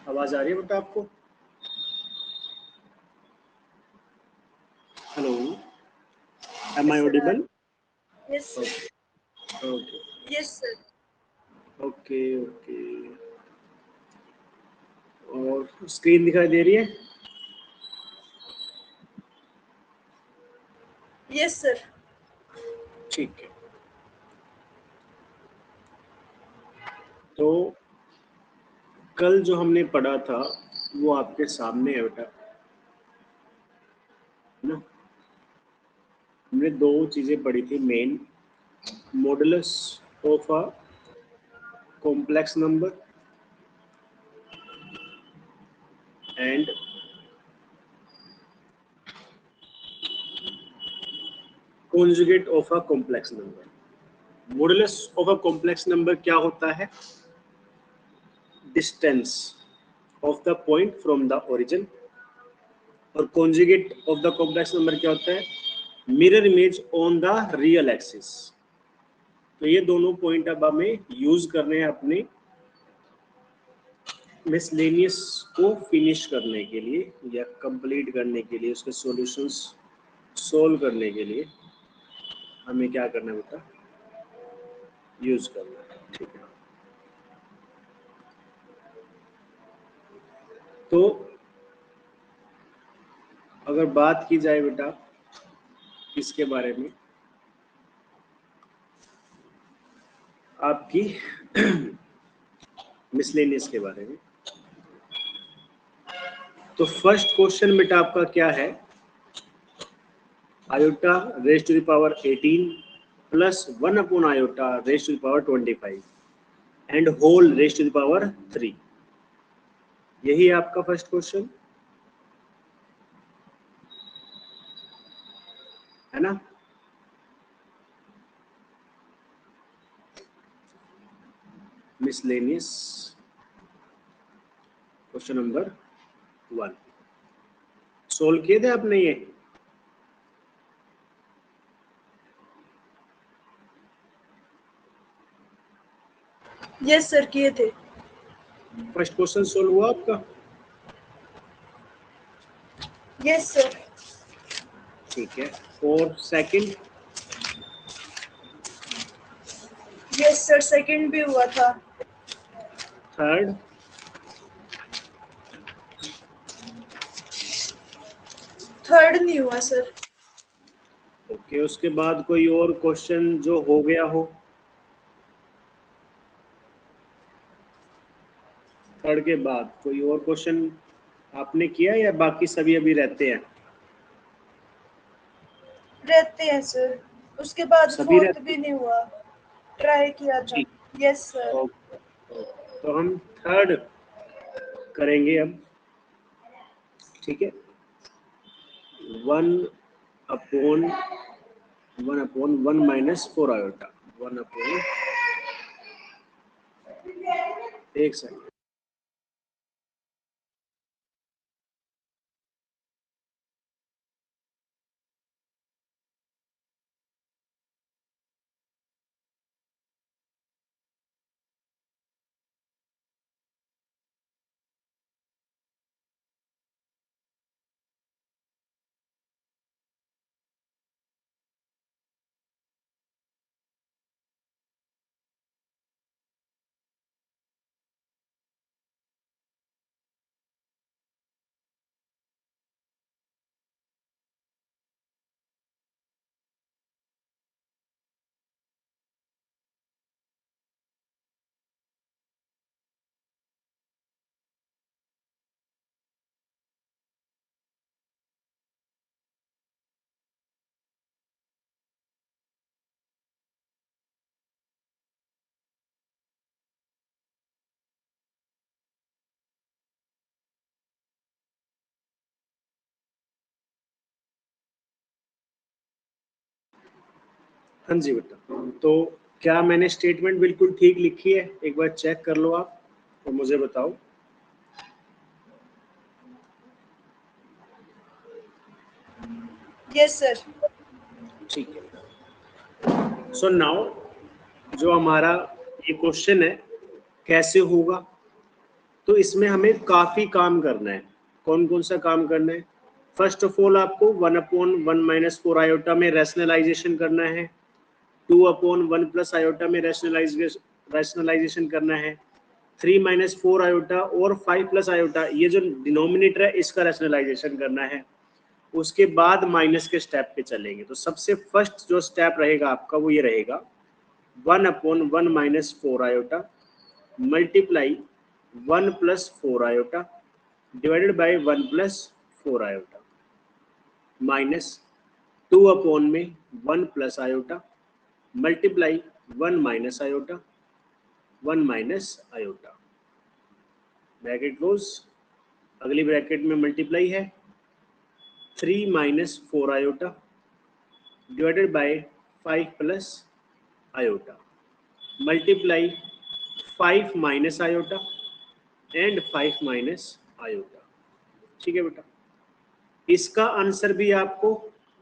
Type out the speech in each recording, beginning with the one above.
आवाज आ रही है बेटा आपको? Hello, am I audible? Yes, sir. Okay Yes, sir. Okay okay. और स्क्रीन दिखाई दे रही है? Yes, sir. ठीक है। तो कल जो हमने पढ़ा था वो आपके सामने है बेटा, है ना? हमने दो चीजें पढ़ी थी main, modulus of a complex number and conjugate of a complex number. Modulus of a complex number क्या होता है? Distance of the point from the origin. और conjugate of the complex number क्या होता है? Mirror image on the real axis. तो ये दोनों पॉइंट अब हमें यूज करने हैं अपने मिसलेनियस को फिनिश करने के लिए या कंप्लीट करने के लिए, उसके सॉल्यूशंस सोल्व करने के लिए हमें क्या करना है बेटा? यूज करना है। ठीक है, तो अगर बात की जाए बेटा किसके बारे में, आपकी मिसलेनियस के बारे में, तो फर्स्ट क्वेश्चन बेटा आपका क्या है? Iota raise to the power 18 plus 1 upon iota raise to the power 25 and whole raise to the power 3। यही है आपका फर्स्ट क्वेश्चन, है ना? मिसलेनियस क्वेश्चन नंबर 1 सोल्व किए थे आपने ये? Yes, sir. किए थे. फर्स्ट क्वेश्चन सोल्व हुआ आपका? Yes, sir. ठीक है, और सेकंड? Yes, sir. Second भी हुआ था. थर्ड? Third नहीं हुआ sir. ओके, उसके बाद कोई और क्वेश्चन जो हो गया हो? थर्ड के बाद कोई और क्वेश्चन आपने किया या बाकी सभी अभी रहते हैं? रहते हैं sir. उसके बाद सभी fourth रहते भी नहीं हुआ. Try किया था. ठीक। Yes, sir. तो हम थर्ड करेंगे अब, ठीक है? 1/1 माइनस 4 आयोटा, 1/, एक सेकंड। हाँ जी बेटा, तो क्या मैंने स्टेटमेंट बिल्कुल ठीक लिखी है? एक बार चेक कर लो आप और मुझे बताओ। Yes, sir. ठीक है, सो नाउ जो हमारा ये क्वेश्चन है कैसे होगा, तो इसमें हमें काफी काम करना है। कौन कौन सा काम करना है? फर्स्ट ऑफ ऑल आपको 1/1 - 4 आयोटा में रैशनलाइजेशन करना है, 2/1 प्लस आयोटा में रैशनलाइजेशन करना है, 3 - 4 आयोटा और 5 प्लस आयोटा, ये जो डिनोमिनेटर है इसका रैशनलाइजेशन करना है। उसके बाद माइनस के स्टेप पे चलेंगे। तो सबसे फर्स्ट जो स्टेप रहेगा आपका वो ये रहेगा 1/1 - 4 iota multiply 1 plus 4 iota divided by 1 plus 4 iota minus 2/1 plus iota multiply 1 minus iota 1 minus iota, bracket close. अगली ब्रैकेट में मल्टीप्लाई है 3 - 4 iota divided by 5 plus iota multiply 5 minus iota and 5 minus iota. ठीक है बेटा, इसका answer भी आपको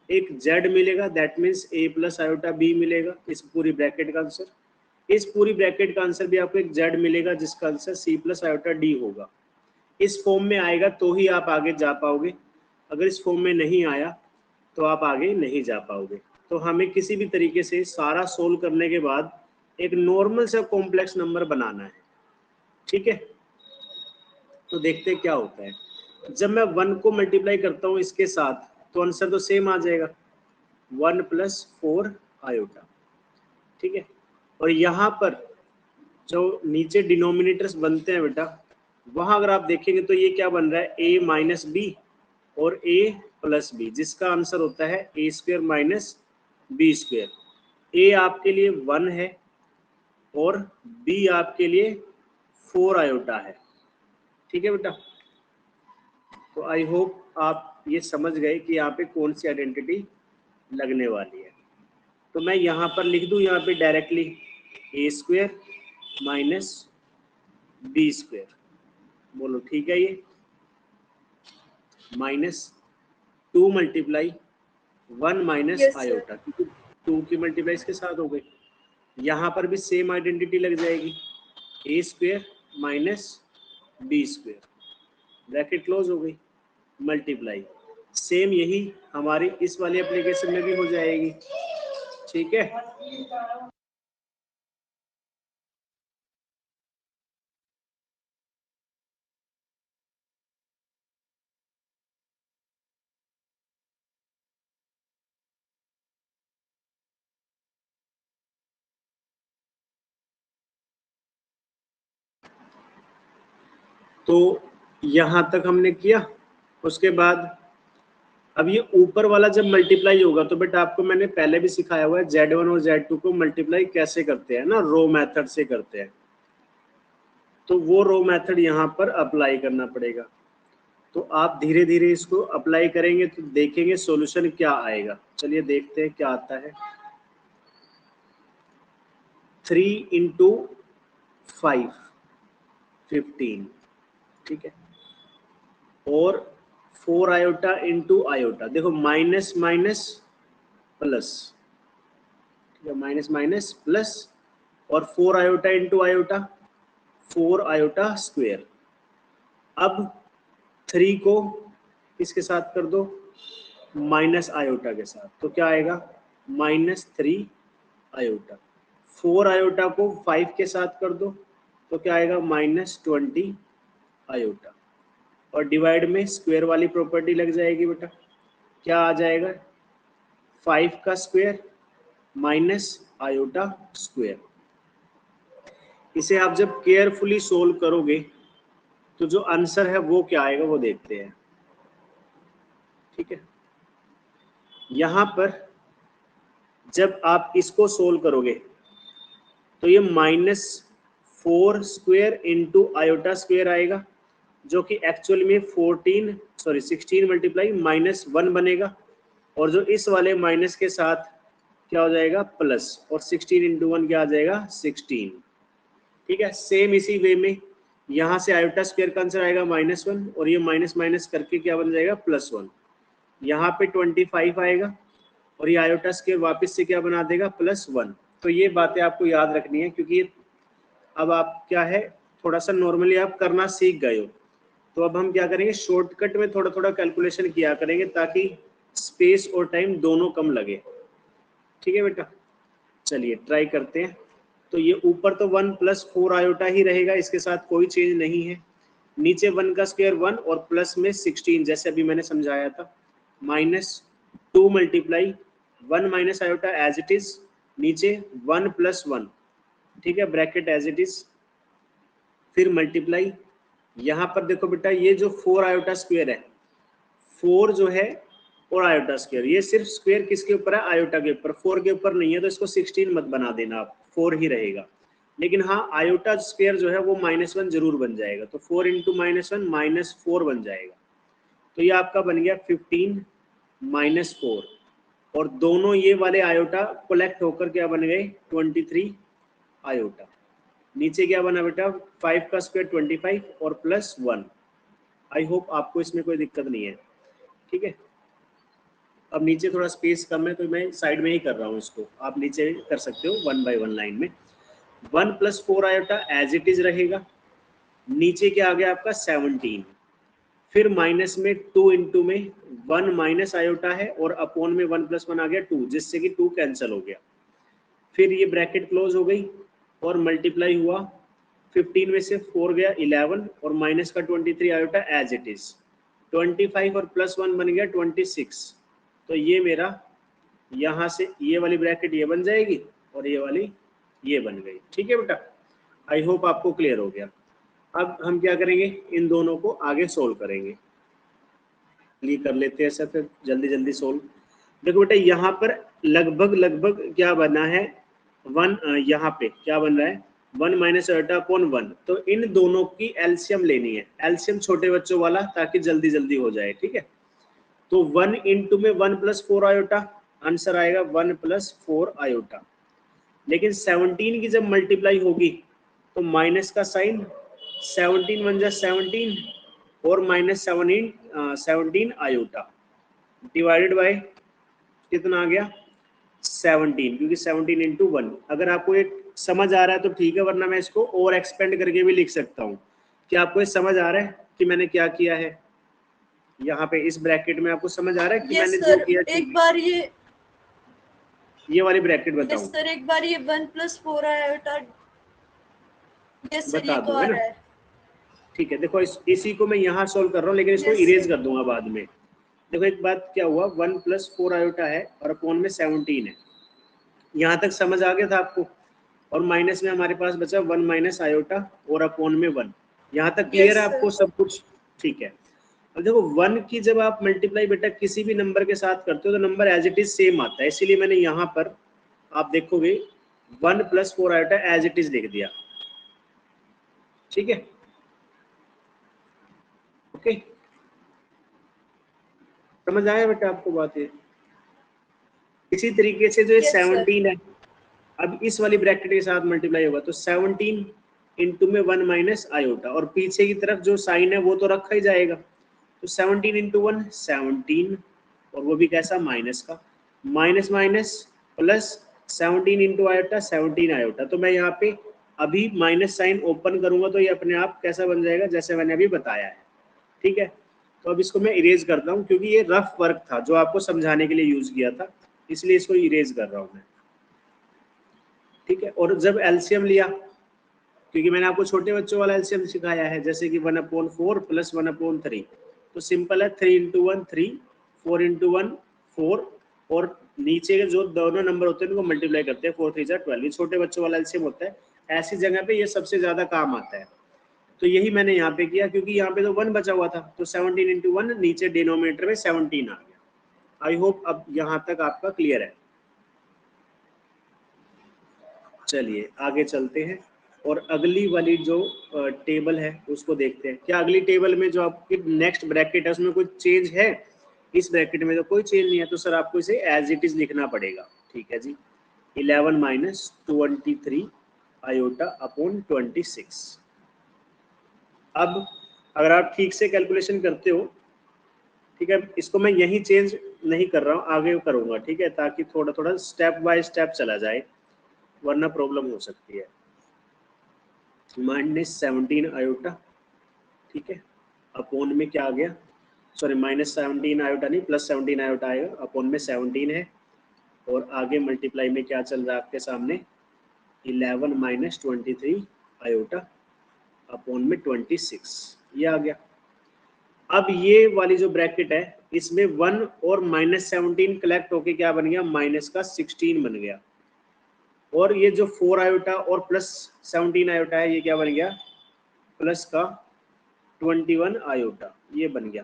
एक z मिलेगा, that means a plus iota b मिलेगा, इस पूरी ब्रैकेट का आंसर। इस पूरी ब्रैकेट का आंसर भी आपको एक z मिलेगा जिसका answer c plus iota d होगा। इस फॉर्म में आएगा तो ही आप आगे जा पाओगे, अगर इस फॉर्म में नहीं आया तो आप आगे नहीं जा पाओगे। तो हमें किसी भी तरीके से सारा सोल्व करने के बाद एक नॉर्मल सा कॉम्प्लेक्स नंबर बनाना है। ठीक है, तो देखते हैं क्या होता है। जब मैं 1 को मल्टीप्लाई करता हूँ इसके साथ तो आंसर तो सेम आ जाएगा 1 प्लस 4 आयोटा। ठीक है, और यहाँ पर जो नीचे डिनोमिनेटर्स बनते हैं बेटा, वहां अगर आप देखेंगे तो ये क्या बन रहा है a माइनस बी और a प्लस बी, जिसका आंसर होता है a square minus B square. a आपके लिए 1 है और b आपके लिए 4 आयोटा है। ठीक है बेटा, तो आई होप आप ये समझ गए कि यहाँ पे कौन सी आइडेंटिटी लगने वाली है। तो मैं यहाँ पर लिख दूँ यहाँ पे directly a square minus B square, बोलो ठीक है, ये minus 2 multiply 1 minus Yes, sir. Iota, क्योंकि 2 की मल्टीप्लाई इसके साथ हो गई। यहाँ पर भी सेम आइडेंटिटी लग जाएगी a square minus B square, bracket close हो गई, मल्टीप्लाई सेम यही हमारी इस वाली एप्लीकेशन में भी हो जाएगी। ठीक है, तो यहां तक हमने किया। उसके बाद अब ये ऊपर वाला जब मल्टीप्लाई होगा तो बेटा आपको मैंने पहले भी सिखाया हुआ है Z1 और Z2 को मल्टीप्लाई कैसे करते हैं ना, रो मेथड से करते हैं। तो वो रो मेथड यहाँ पर अप्लाई करना पड़ेगा। तो आप धीरे धीरे इसको अप्लाई करेंगे तो देखेंगे सॉल्यूशन क्या आएगा। चलिए देखते हैं क्या आता है। 3 इंटू 5 15, ठीक है, और 4 आयोटा इंटू आयोटा, देखो माइनस माइनस प्लस, ठीक है, माइनस माइनस प्लस, और 4 iota into iota 4 iota square. अब 3 को किसके साथ कर दो, माइनस आयोटा के साथ, तो क्या आएगा -3 आयोटा। 4 आयोटा को 5 के साथ कर दो तो क्या आएगा -20 आयोटा, और डिवाइड में स्क्वायर वाली प्रॉपर्टी लग जाएगी बेटा, क्या आ जाएगा 5 का स्क्वायर माइनस आयोटा स्क्वायर। इसे आप जब केयरफुली सोल्व करोगे तो जो आंसर है वो क्या आएगा वो देखते हैं। ठीक है, यहां पर जब आप इसको सोल्व करोगे तो ये -4 स्क्वायर इंटू आयोटा स्क्वायर आएगा, जो कि एक्चुअल में 16 मल्टीप्लाई -1 बनेगा, और जो इस वाले माइनस के साथ क्या हो जाएगा प्लस, और 16 इंटू 1 क्या आ जाएगा 16। ठीक है, सेम इसी वे में यहाँ से आयोटा स्क्वायर का आंसर आएगा -1, और ये माइनस माइनस करके क्या बन जाएगा +1। यहाँ पे 25 आएगा और ये आयोटा स्क्वायर वापस से क्या बना देगा +1। तो ये बातें आपको याद रखनी है, क्योंकि अब आप क्या है थोड़ा सा नॉर्मली आप करना सीख गए हो। तो अब हम क्या करेंगे, शॉर्टकट में थोड़ा थोड़ा कैलकुलेशन किया करेंगे ताकि स्पेस और टाइम दोनों कम लगे। ठीक है बेटा, चलिए ट्राई करते हैं। तो ये ऊपर तो 1 + 4 आयोटा ही रहेगा, इसके साथ कोई चेंज नहीं है। नीचे 1 का स्क्वायर 1 और प्लस में 16 जैसे अभी मैंने समझाया था, -2 × 1 minus iota as it is, नीचे 1 + 1, ठीक है, ब्रैकेट एज इट इज, फिर मल्टीप्लाई। यहाँ पर देखो बेटा ये जो 4 आयोटा स्क्वायर है, 4 जो है और आयोटा स्क्वायर, ये सिर्फ स्क्वायर किसके ऊपर है, आयोटा के ऊपर, 4 के ऊपर नहीं है, तो इसको 16 मत बना देना आप, 4 ही रहेगा। लेकिन हाँ आयोटा स्क्वायर जो है वो -1 जरूर बन जाएगा, तो 4 × -1 -4 बन जाएगा। तो ये आपका बन गया 15 -4, और दोनों ये वाले आयोटा कलेक्ट होकर क्या बन गए, 23 आयोटा। नीचे क्या बना बेटा, 5 का स्क्वायर 25 और +1। आई होप आपको इसमें कोई दिक्कत नहीं है। ठीक है, अब नीचे थोड़ा स्पेस कम है तो मैं साइड में ही कर रहा हूँ इसको, आप नीचे कर सकते हो 1 बाय 1 लाइन में। 1 + 4 आयोटा एज इट इज रहेगा। नीचे क्या आ गया आपका 17, फिर माइनस में 2 इंटू में 1 माइनस आयोटा है और अपॉन में 1 + 1 आ गया 2, जिससे कि 2 कैंसिल हो गया। फिर ये ब्रैकेट क्लोज हो गई और मल्टीप्लाई हुआ, 15 में से 4 गया 11 और माइनस का 23 आयोटा एज इट इज, 25 और +1 बन गया 26। तो ये मेरा यहाँ से ये वाली ब्रैकेट ये बन जाएगी और ये वाली ये बन गई। ठीक है बेटा, आई होप आपको क्लियर हो गया। अब हम क्या करेंगे, इन दोनों को आगे सोल्व करेंगे। ये कर लेते हैं सब, फिर जल्दी जल्दी सोल्व। देखो बेटा यहाँ पर लगभग क्या बना है, 1, यहाँ पे क्या बन रहा है 1 माइनस आयोटा अपॉन 1। तो इन दोनों की एलसीएम लेनी है, एलसीएम छोटे बच्चों वाला, ताकि जल्दी जल्दी हो जाए। ठीक है, तो 1 इंटू में 1 + 4 आयोटा, आंसर आएगा 1 + 4 आयोटा। लेकिन 17 की जब मल्टीप्लाई होगी तो माइनस का साइन, 17 बन जा 17 और -17 आयोटा, डिवाइडेड बाय कितना आ गया 17, क्योंकि 17 × 1। अगर आपको एक समझ आ रहा है तो ठीक है, वरना मैं इसको और एक्सपेंड करके भी लिख सकता हूँ। क्या आपको ये समझ आ रहा है कि मैंने क्या किया है यहाँ पे इस ब्रैकेट में? आपको समझ आ रहा है कि मैंने जो किया? एक बार ये वाली ब्रैकेट बताऊं? यस सर, एक बार ये 1 + 4 आयोटा, यस सर, बता ये तो दूं आ है ना? रहा है। ठीक है, देखो इसी को मैं यहाँ सोल्व कर रहा हूँ, लेकिन इसको Yes, इरेज sir. कर दूंगा बाद में। देखो एक बात क्या हुआ, 1 + 4 आयोटा है और अपॉन में 17 है, यहाँ तक समझ आ गया था आपको? और माइनस में हमारे पास बचा 1 माइनस आयोटा और अपॉन में 1। यहाँ तक क्लियर Yes, है आपको sir. सब कुछ? ठीक है। अब देखो 1 की जब आप मल्टीप्लाई बेटा किसी भी नंबर के साथ करते हो तो number as it is same आता है, इसीलिए मैंने यहाँ पर आप देखोगे 1 + 4 आयोटा एज इट इज लिख दिया। ठीक है, ओके, समझ आया बेटा आपको बात? ये इसी तरीके से जो ये Yes, sir. 17 है, अब इस वाली ब्रैकेट के साथ मल्टीप्लाई होगा तो 17 इंटू में 1 माइनस आयोटा, और पीछे की तरफ जो साइन है वो तो रखा ही जाएगा, तो 17 इंटू 1 17, और वो भी कैसा, माइनस का, minus minus plus 17 into iota 17 iota. तो मैं यहाँ पे अभी माइनस साइन ओपन करूंगा तो ये अपने आप कैसा बन जाएगा, जैसे मैंने अभी बताया है। ठीक है, तो अब इसको मैं इरेज करता हूँ, क्योंकि ये रफ वर्क था जो आपको समझाने के लिए यूज किया था, इसलिए इसको इरेज कर रहा हूँ मैं। ठीक है, और जब एलसीएम लिया, क्योंकि मैंने आपको छोटे बच्चों वाला एलसीएम सिखाया है, जैसे कि 1/4 + 1/3, तो सिंपल है 3 × 1 3, 4 × 1 4, और नीचे के जो दोनों नंबर होते हैं उनको मल्टीप्लाई करते हैं, 4 3 12। ये छोटे बच्चों वाला एलसीएम होता है, ऐसी जगह पे ये सबसे ज्यादा काम आता है। तो यही मैंने यहाँ पे किया, क्योंकि यहाँ पे तो 1 बचा हुआ था, तो 17 × 1, नीचे डिनोमिनेटर में 17 आ गया। आई होप अब यहाँ तक आपका क्लियर है। चलिए आगे चलते हैं और अगली वाली जो टेबल है उसको देखते हैं। क्या अगली टेबल में जो आपकी नेक्स्ट ब्रैकेट है उसमें कोई चेंज है? इस ब्रैकेट में तो कोई चेंज नहीं है, तो सर आपको इसे एज इट इज लिखना पड़ेगा। ठीक है जी, 11 - 23 आयोटा अपॉन 26। अब अगर आप ठीक से कैलकुलेशन करते हो, ठीक है, इसको मैं यही चेंज नहीं कर रहा हूँ, आगे करूँगा। ठीक है, ताकि थोड़ा थोड़ा स्टेप बाय स्टेप चला जाए, वरना प्रॉब्लम हो सकती है। -17 आयोटा, ठीक है, अपॉन में क्या आ गया, सॉरी -17 आयोटा नहीं, +17 आयोटा आएगा, अपॉन में 17 है, और आगे मल्टीप्लाई में क्या चल रहा है आपके सामने, 11 - 23 आयोटा अपॉन में 26, ये आ गया। अब ये वाली जो ब्रैकेट है इसमें 1 और -17 कलेक्ट होके क्या बन गया, -16 बन गया, और ये जो 4 आयोटा और +17 आयोटा है ये क्या बन गया, +21 आयोटा, ये बन गया।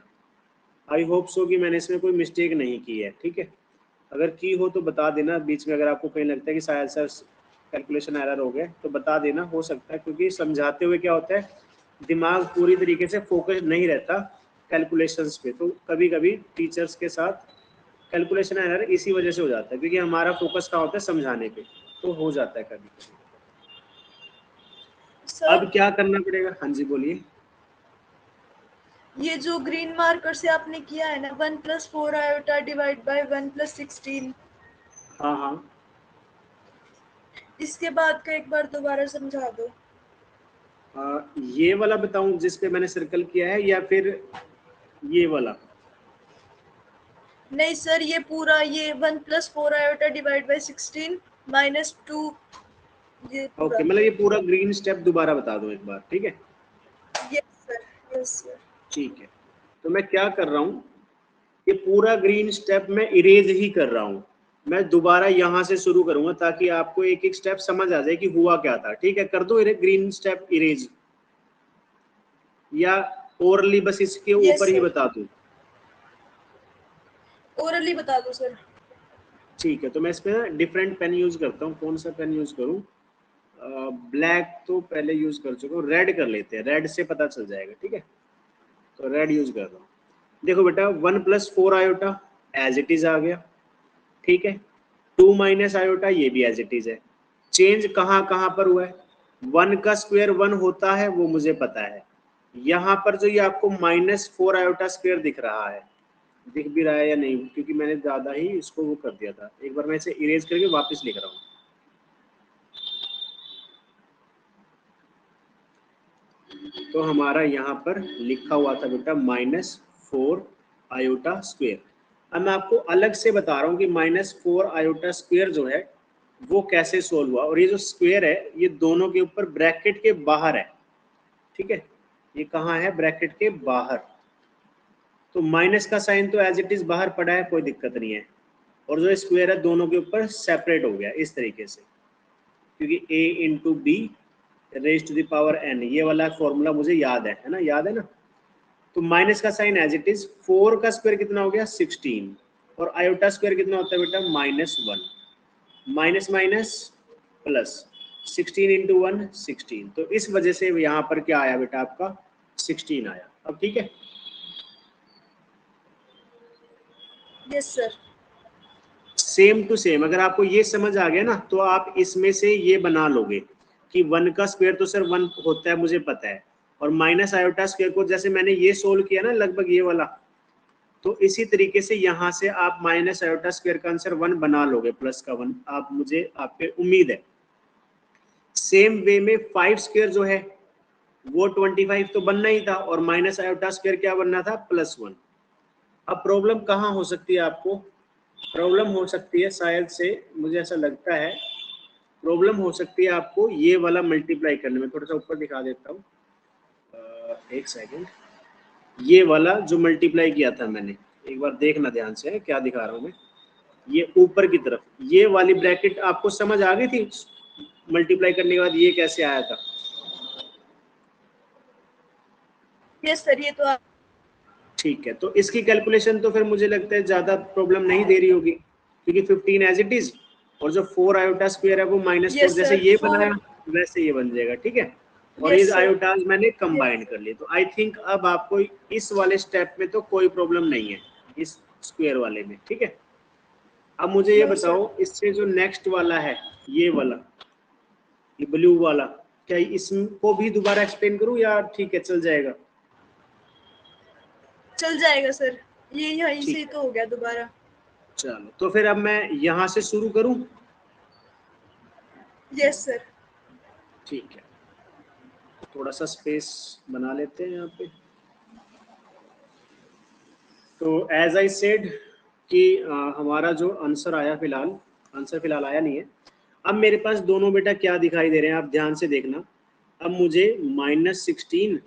आई होप सो कि मैंने इसमें कोई मिस्टेक नहीं की है, ठीक है, अगर की हो तो बता देना बीच में, अगर आपको कहीं लगता है कि शायद सर कैलकुलेशन एरर हो गया तो बता देना, हो सकता है, क्योंकि समझाते हुए क्या होता है दिमाग पूरी तरीके से फोकस नहीं रहता कैलकुलेशंस पे, तो कभी कभी टीचर्स के साथ कैलकुलेशन एरर इसी वजह से हो जाता है, क्योंकि हमारा फोकस कहाँ होता है, समझाने पे, तो हो जाता है कभी कभी। अब क्या करना पड़ेगा, हाँ जी बोलिए। ये जो ग्रीन मार्कर से आपने किया है ना, 1 + 4 आयोटा डिवाइड बाय 1 + 16, हाँ हाँ, इसके बाद का एक बार दोबारा समझा दो। ये वाला बताऊं जिस पे मैंने सर्कल किया है, या फिर ये वाला? नहीं सर, ये पूरा, ये 1 + 4 आयोटा डिवाइड बाय 16 -2, ये पूरा। ओके, मतलब ये पूरा ग्रीन स्टेप दोबारा बता दो एक बार, ठीक है। Yes sir, yes sir. ठीक है, तो मैं क्या कर रहा हूँ, ये पूरा ग्रीन स्टेप मैं इरेज ही कर रहा हूँ, मैं दोबारा यहाँ से शुरू करूंगा ताकि आपको एक एक स्टेप समझ आ जाए कि हुआ क्या था, ठीक है। कर दो ग्रीन स्टेप इरेज, या ओरली बस इसके यस ऊपर ही सर, बता दूं? ओरली बता दो सर। ठीक है, तो मैं इसमें डिफरेंट पेन यूज करता हूँ, कौन सा पेन यूज करूँ, ब्लैक तो पहले यूज कर चुका हूँ, रेड कर लेते हैं, रेड से पता चल जाएगा, ठीक है, तो रेड यूज कर रहा हूँ। देखो बेटा 1 + 4 आयोटा एज इट इज आ गया, ठीक है, 2 - आयोटा ये भी एज इट इज है, चेंज कहाँ कहाँ पर हुआ है, 1 का स्क्वायर 1 होता है वो मुझे पता है, यहाँ पर जो ये आपको -4 आयोटा स्क्वायर दिख रहा है, दिख भी रहा है या नहीं, क्योंकि मैंने ज्यादा ही इसको वो कर दिया था, एक बार मैं इसे इरेज करके वापस लिख रहा हूँ। तो हमारा यहाँ पर लिखा हुआ था बेटा -4 आयोटा स्क्वायर। अब मैं आपको अलग से बता रहा हूँ कि -4 आयोटा स्क्वायर जो है वो कैसे सोल्व हुआ, और ये जो स्क्वायर है ये दोनों के ऊपर ब्रैकेट के बाहर है, ठीक है, ये कहाँ है, ब्रैकेट के बाहर, तो माइनस का साइन तो एज इट इज बाहर पड़ा है, कोई दिक्कत नहीं है, और जो स्क्वायर है दोनों के ऊपर सेपरेट हो गया इस तरीके से, क्योंकि a × b raise to the power n, ये वाला फॉर्मूला मुझे याद है ना, याद है ना। तो माइनस का साइन एज इट इज, 4 का स्क्वायर कितना हो गया 16, और आयोटा स्क्वायर कितना होता है बेटा -1, माइनस माइनस प्लस, 16 × 1 16, तो इस वजह से यहाँ पर क्या आया बेटा आपका 16 आया। अब ठीक है, yes sir. Same to same अगर आपको ये समझ आ गया ना तो आप इसमें से ये बना लोगे कि 1 का स्क्वायर तो सर 1 होता है मुझे पता है, और माइनस आयोटा स्क्वायर को जैसे मैंने ये सोल्व किया ना लगभग ये वाला, तो इसी तरीके से यहाँ से आप माइनस आयोटा स्क्वायर का आंसर 1 बना लोगे, प्लस का 1, आप मुझे आप पे उम्मीद है। सेम वे में 5 स्क्वायर जो है वो 25 तो बनना ही था, और माइनस आयोटा स्क्वायर क्या बनना था, +1। अब प्रॉब्लम कहाँ हो सकती है आपको, प्रॉब्लम हो सकती है शायद से, मुझे ऐसा लगता है प्रॉब्लम हो सकती है आपको ये वाला मल्टीप्लाई करने में, थोड़ा सा ऊपर दिखा देता हूँ, एक सेकेंड, ये वाला जो मल्टीप्लाई किया था मैंने, एक बार देखना ध्यान से क्या दिखा रहा हूँ मैं, ये ऊपर की तरफ ये वाली ब्रैकेट आपको समझ आ गई थी मल्टीप्लाई करने के बाद ये कैसे आया था? यस सर, ये तो ठीक है, तो इसकी कैलकुलेशन तो फिर मुझे लगता है ज्यादा प्रॉब्लम नहीं दे रही होगी, क्योंकि 15 एज इट इज, और जो 4 आयोटा स्क्वायर है वो -4, यस जैसे सर, ये 4, बनाया वैसे ये बन जाएगा, ठीक है, और ये यस सर, आयोटाज मैंने कंबाइन यस कर लिए, तो आई थिंक अब आपको इस वाले स्टेप में तो कोई प्रॉब्लम नहीं है इस स्क्वायर वाले में, ठीक है। अब मुझे ये नो सर। बताओ इससे जो नेक्स्ट वाला है ये वाला, ये ब्लू वाला, क्या इसको भी दोबारा एक्सप्लेन करूं या ठीक है चल जाएगा? चल जाएगा सर, ये यहीं ठीक से है, तो हो गया दोबारा। चलो तो फिर अब मैं यहाँ से शुरू करूं? Yes sir. ठीक है, थोड़ा सा स्पेस बना लेते हैं यहाँ पे। तो एज आई सेड कि हमारा जो आंसर आया फिलहाल आया नहीं है। अब मेरे पास दोनों बेटा क्या दिखाई दे रहे हैं, आप ध्यान से देखना। अब मुझे -16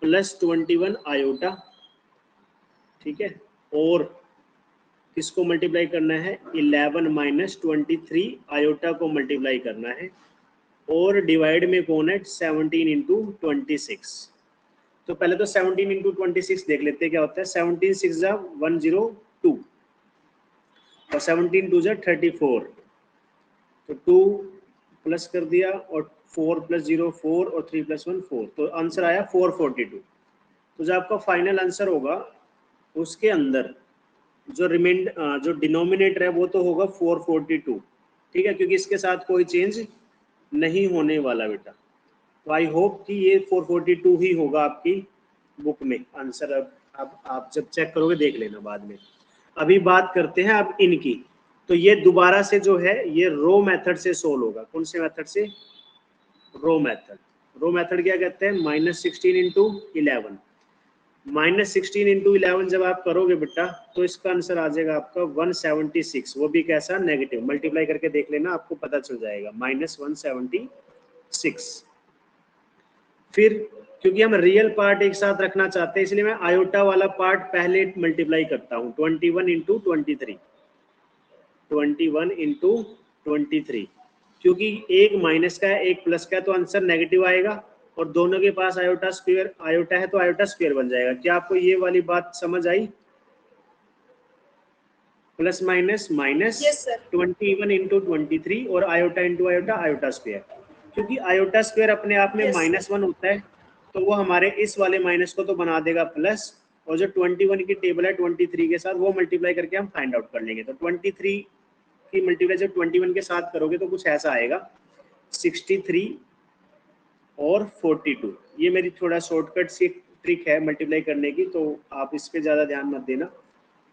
+ 21 आयोटा, ठीक है, और किसको मल्टीप्लाई करना है, 11 - 23 आयोटा को मल्टीप्लाई करना है, और डिवाइड में कौन है, 17 × 26। तो पहले तो 17 × 26 देख लेते हैं क्या होता है। 17 6 जा 102 और 17 2 जा 34, तो 2 प्लस कर दिया और 4 + 0 4 और 3 + 1 4, तो आंसर आया 442। तो जो आपका फाइनल आंसर होगा उसके अंदर जो डिनोमिनेटर है वो तो होगा 442, ठीक है, क्योंकि इसके साथ कोई चेंज नहीं होने वाला बेटा। तो आई होप कि ये 442 ही होगा आपकी बुक में आंसर। अब आप जब चेक करोगे देख लेना बाद में। अभी बात करते हैं अब इनकी। तो ये दोबारा से जो है ये रो मेथड से सोल्व होगा। कौन से मेथड से, रो मेथड। रो मेथड क्या कहते हैं, -16 × 11। -16 × 11 जब आप करोगे बेटा तो इसका आंसर आ जाएगा आपका 176, वो भी कैसा, नेगेटिव। मल्टीप्लाई करके देख लेना, आपको पता चल जाएगा, -176। फिर क्योंकि हम रियल पार्ट एक साथ रखना चाहते हैं इसलिए मैं आयोटा वाला पार्ट पहले मल्टीप्लाई करता हूँ, 21 × 23, 21 × 23, क्योंकि एक माइनस का है एक प्लस का है तो आंसर नेगेटिव आएगा, और दोनों के पास आयोटा है तो आयोटा स्क्वायर बन जाएगा। क्या आपको ये वाली बात समझ आई, प्लस माइनस माइनस, 21 × 23 और iota into iota, iota square. क्योंकि आयोटा स्क्वायर अपने आप में -1 होता है तो वो हमारे इस वाले माइनस को तो बना देगा प्लस, और जो 21 की टेबल है 23 के साथ वो मल्टीप्लाई करके हम फाइंड आउट कर लेंगे। तो 23 की मल्टीप्लाई जब 21 के साथ करोगे तो कुछ ऐसा आएगा, 63 और 42। ये मेरी थोड़ा शॉर्टकट सी ट्रिक है मल्टीप्लाई करने की, तो आप इस पे ज़्यादा ध्यान मत देना,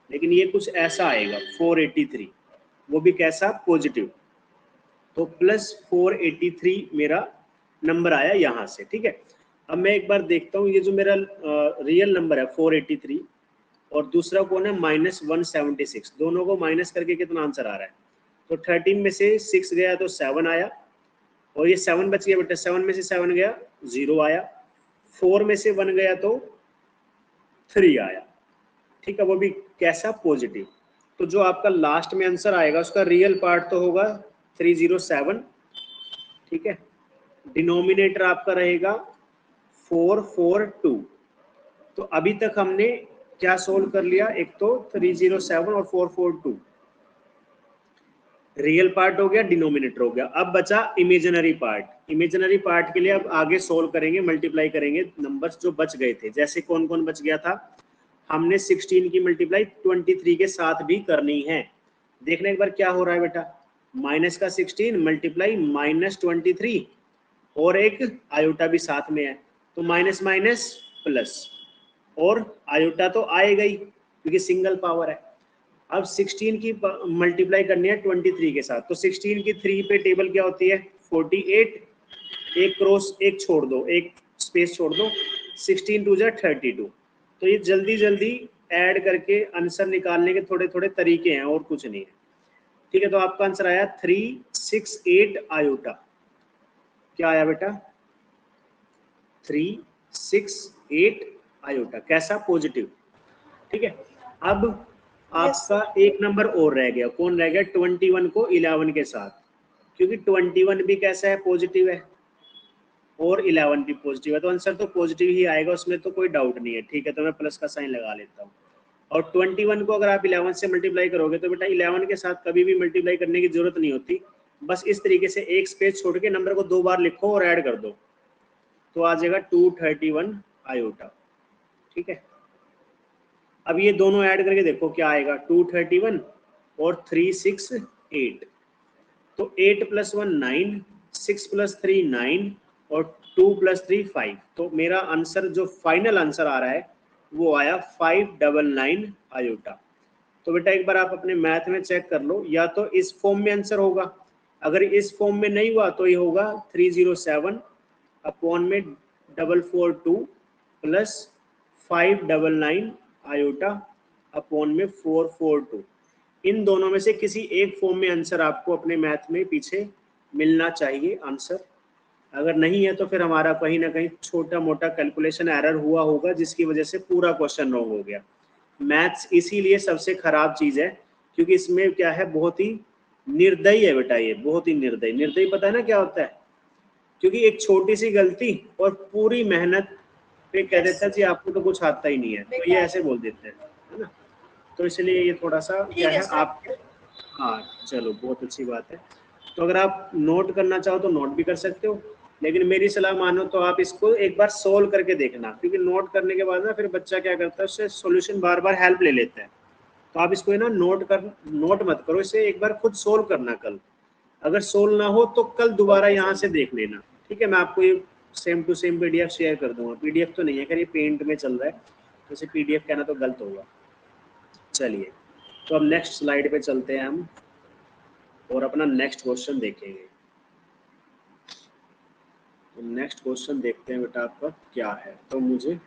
लेकिन ये कुछ ऐसा आएगा 483, वो भी कैसा, पॉजिटिव। तो +483 मेरा नंबर आया यहाँ से, ठीक है। अब मैं एक बार देखता हूँ ये जो मेरा रियल नंबर है 483 और दूसरा कौन है -176, दोनों को माइनस करके कितना आंसर आ रहा है। तो 13 में से 6 गया तो 7 आया, और ये 7 बच गया बेटा, 7 में से 7 गया 0 आया, 4 में से 1 गया तो 3 आया, ठीक है, वो भी कैसा, पॉजिटिव। तो जो आपका लास्ट में आंसर आएगा उसका रियल पार्ट तो होगा 307, ठीक है, डिनोमिनेटर आपका रहेगा 442। तो अभी तक हमने क्या सोल्व कर लिया, एक तो 307 और 442 रियल पार्ट हो गया, डिनोमिनेटर हो गया। अब बचा इमेजिनरी पार्ट। इमेजिनरी पार्ट के लिए अब आगे सोल्व करेंगे, मल्टीप्लाई करेंगे नंबर्स जो बच गए थे। जैसे कौन कौन बच गया था, हमने 16 की मल्टीप्लाई 23 के साथ भी करनी है। देखना एक बार क्या हो रहा है बेटा, माइनस का 16 मल्टीप्लाई -23 और एक आयोटा भी साथ में है, तो माइनस माइनस प्लस, और आयोटा तो आएगा ही क्योंकि सिंगल पावर है। अब 16 की मल्टीप्लाई करनी है 23 के साथ, तो 16 की 3 पे टेबल क्या होती है 48, एक क्रॉस एक छोड़ दो, एक स्पेस छोड़ दो, 16 2 जा 32। तो ये जल्दी जल्दी ऐड करके आंसर निकालने के थोड़े थोड़े तरीके हैं और कुछ नहीं है, ठीक है। तो आपका आंसर आया 368 आयोटा। क्या आया बेटा, 368 आयोटा, कैसा, पॉजिटिव, ठीक है। अब आपका एक नंबर और रह गया, कौन रह गया, 21 को 11 के साथ, क्योंकि 21 भी कैसा है, पॉजिटिव है, और 11 भी पॉजिटिव है, तो आंसर तो पॉजिटिव ही आएगा, उसमें तो कोई डाउट नहीं है, ठीक है। तो मैं प्लस का साइन लगा लेता हूँ। और 21 को अगर आप 11 से मल्टीप्लाई करोगे तो बेटा 11 के साथ कभी भी मल्टीप्लाई करने की जरूरत नहीं होती, बस इस तरीके से एक स्पेस छोड़ के नंबर को 2 बार लिखो और ऐड कर दो, तो आ जाएगा 231 आयोटा, ठीक है। अब ये दोनों ऐड करके देखो क्या आएगा, 231 और 368, तो 8 + 1 9, 6 + 3 9 और 2 + 3 5। तो मेरा आंसर जो फाइनल आंसर आ रहा है वो आया 599 आयोटा। तो बेटा एक बार आप अपने मैथ में चेक कर लो, या तो इस फॉर्म में आंसर होगा, अगर इस फॉर्म में नहीं हुआ तो ये होगा 307 अपॉन में 5442 प्लस 599 आयोटा अपॉन में 442। इन दोनों में से किसी एक फॉर्म में आंसर आपको अपने मैथ में पीछे मिलना चाहिए आंसर। अगर नहीं है तो फिर हमारा कहीं ना कहीं छोटा मोटा कैलकुलेशन एरर हुआ होगा जिसकी वजह से पूरा क्वेश्चन रॉन्ग हो गया। मैथ्स इसीलिए सबसे खराब चीज है क्योंकि इसमें क्या है, बहुत ही निर्दयी है बेटा, ये बहुत ही निर्दयी। निर्दयी पता है ना क्या होता है? क्योंकि एक छोटी सी गलती और पूरी मेहनत पे कह देता है जी आपको तो कुछ आता ही नहीं है, तो ये ऐसे बोल देते हैं, है ना। तो इसलिए ये थोड़ा सा क्या है आप, हाँ चलो बहुत अच्छी बात है। तो अगर आप नोट करना चाहो तो नोट भी कर सकते हो, लेकिन मेरी सलाह मानो तो आप इसको एक बार सोल्व करके देखना, क्योंकि नोट करने के बाद ना फिर बच्चा क्या करता है, उससे सॉल्यूशन बार बार हेल्प ले लेता है। तो आप इसको ना नोट मत करो, इसे एक बार खुद सोल्व करना कल। अगर सोल्व ना हो तो कल दोबारा यहाँ से देख लेना, ठीक है। मैं आपको ये same to same PDF share कर दूंगा। पीडीएफ तो नहीं है, ये पेंट में चल रहा है, तो इसे पीडीएफ कहना तो गलत होगा। चलिए तो अब नेक्स्ट स्लाइड पे चलते हैं हम और अपना नेक्स्ट क्वेश्चन देखेंगे। तो नेक्स्ट क्वेश्चन देखते हैं बेटा आपका क्या है। तो मुझे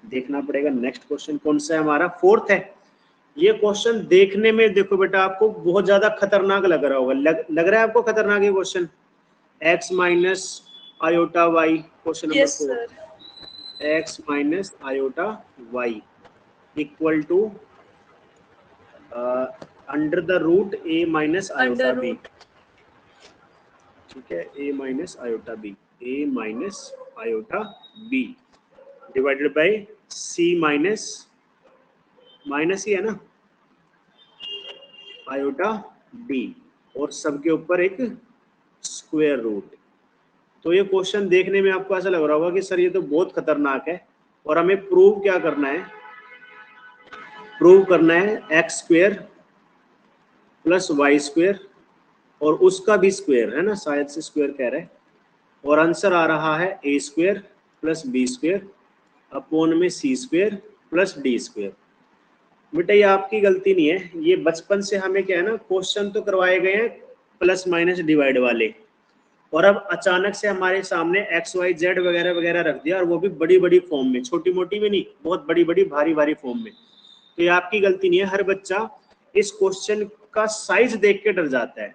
देखना पड़ेगा नेक्स्ट क्वेश्चन कौन सा है, हमारा 4th है। ये क्वेश्चन देखने में देखो बेटा आपको बहुत ज्यादा खतरनाक लग रहा होगा, लग रहा है आपको खतरनाक ये question? x minus iota y, question number 4, x minus iota Y equal to under the root a minus iota b. ठीक है, a minus iota b, a minus iota b divided by c minus ही है ना iota b, और सबके ऊपर एक square root. तो ये क्वेश्चन देखने में आपको ऐसा लग रहा होगा कि सर ये तो बहुत खतरनाक है, और हमें प्रूव क्या करना है? प्रूव करना है X square plus Y square और उसका भी स्क्वायर, है ना, शायद से स्क्वायर कह रहे हैं, और आंसर आ रहा है a square plus b square upon में c square plus d square. बेटा ये आपकी गलती नहीं है, ये बचपन से हमें क्या है ना, क्वेश्चन तो करवाए गए हैं प्लस माइनस डिवाइड वाले, और अब अचानक से हमारे सामने एक्स वाई जेड वगैरह वगैरह रख दिया, और वो भी बड़ी बड़ी फॉर्म में, छोटी मोटी में नहीं, बहुत बड़ी बड़ी भारी भारी फॉर्म में। तो ये आपकी गलती नहीं है, हर बच्चा इस क्वेश्चन का साइज देख के डर जाता है।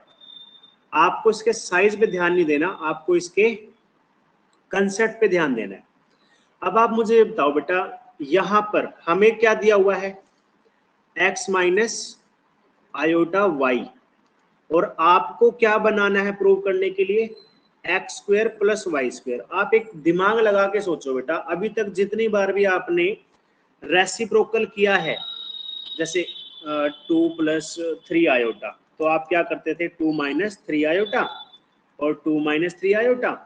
आपको इसके साइज पे ध्यान नहीं देना, आपको इसके कंसेप्ट पे ध्यान देना है। अब आप मुझे बताओ बेटा, यहां पर हमें क्या दिया हुआ है? x माइनस आयोटा वाई, और आपको क्या बनाना है प्रूव करने के लिए? X square plus Y square. आप एक दिमाग लगा के सोचो बेटा, अभी तक जितनी बार भी आपने रेसिप्रोकल किया है, जैसे 2 प्लस 3 आयोटा, तो आप क्या करते थे? 2 माइनस 3 आयोटा और 2 माइनस 3 आयोटा,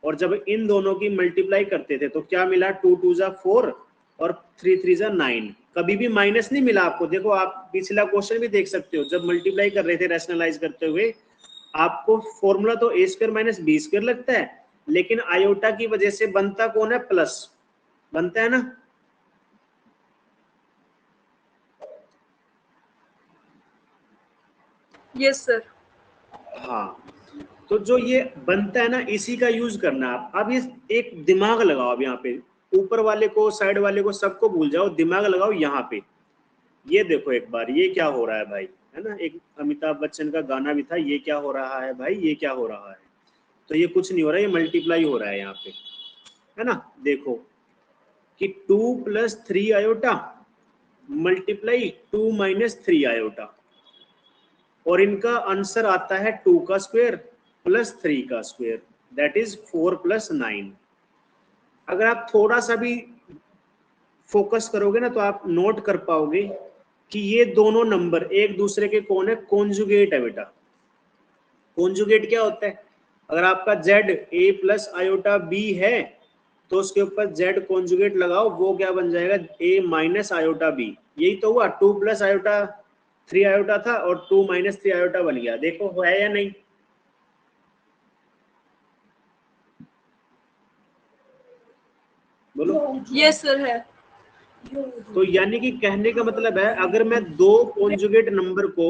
और जब इन दोनों की मल्टीप्लाई करते थे तो क्या मिला? 2 2 जा 4 और 3 3 जा 9। कभी भी माइनस नहीं मिला आपको। देखो आप पिछला क्वेश्चन भी देख सकते हो, जब मल्टीप्लाई कर रहे थे रैशनलाइज करते हुए, आपको फॉर्मूला तो ए स्क्वायर माइनस बी स्क्वायर लगता है, लेकिन आयोटा की वजह से बनता कौन है? प्लस बनता है ना। Yes sir. हाँ, तो जो ये बनता है ना, इसी का यूज करना है आप। अब ये एक दिमाग लगाओ, अब यहाँ पे ऊपर वाले को, साइड वाले को, सबको भूल जाओ, दिमाग लगाओ यहाँ पे। ये देखो एक बार, ये क्या हो रहा है भाई, है ना, एक अमिताभ बच्चन का गाना भी था, ये क्या हो रहा है भाई, ये क्या हो रहा है। तो ये कुछ नहीं हो रहा है, ये मल्टीप्लाई हो रहा है यहाँ पे, है ना। देखो कि 2 plus 3 iota multiply 2 minus 3 iota, और इनका आंसर आता है 2 का स्क्वायर प्लस 3 का स्क्वायर, दैट इज 4 प्लस 9। अगर आप थोड़ा सा भी फोकस करोगे ना तो आप नोट कर पाओगे कि ये दोनों नंबर एक दूसरे के कौन है? कॉन्जुगेट है बेटा। कॉन्जुगेट क्या होता है? अगर आपका z a plus iota b है तो उसके ऊपर z कॉन्जुगेट लगाओ, वो क्या बन जाएगा? a minus iota b। यही तो हुआ, 2 प्लस आयोटा 3 आयोटा था और 2 माइनस 3 आयोटा बन गया। देखो है या नहीं? बोलो। यस सर है। तो यानी कि कहने का मतलब है, अगर मैं दो कॉन्जुगेट नंबर को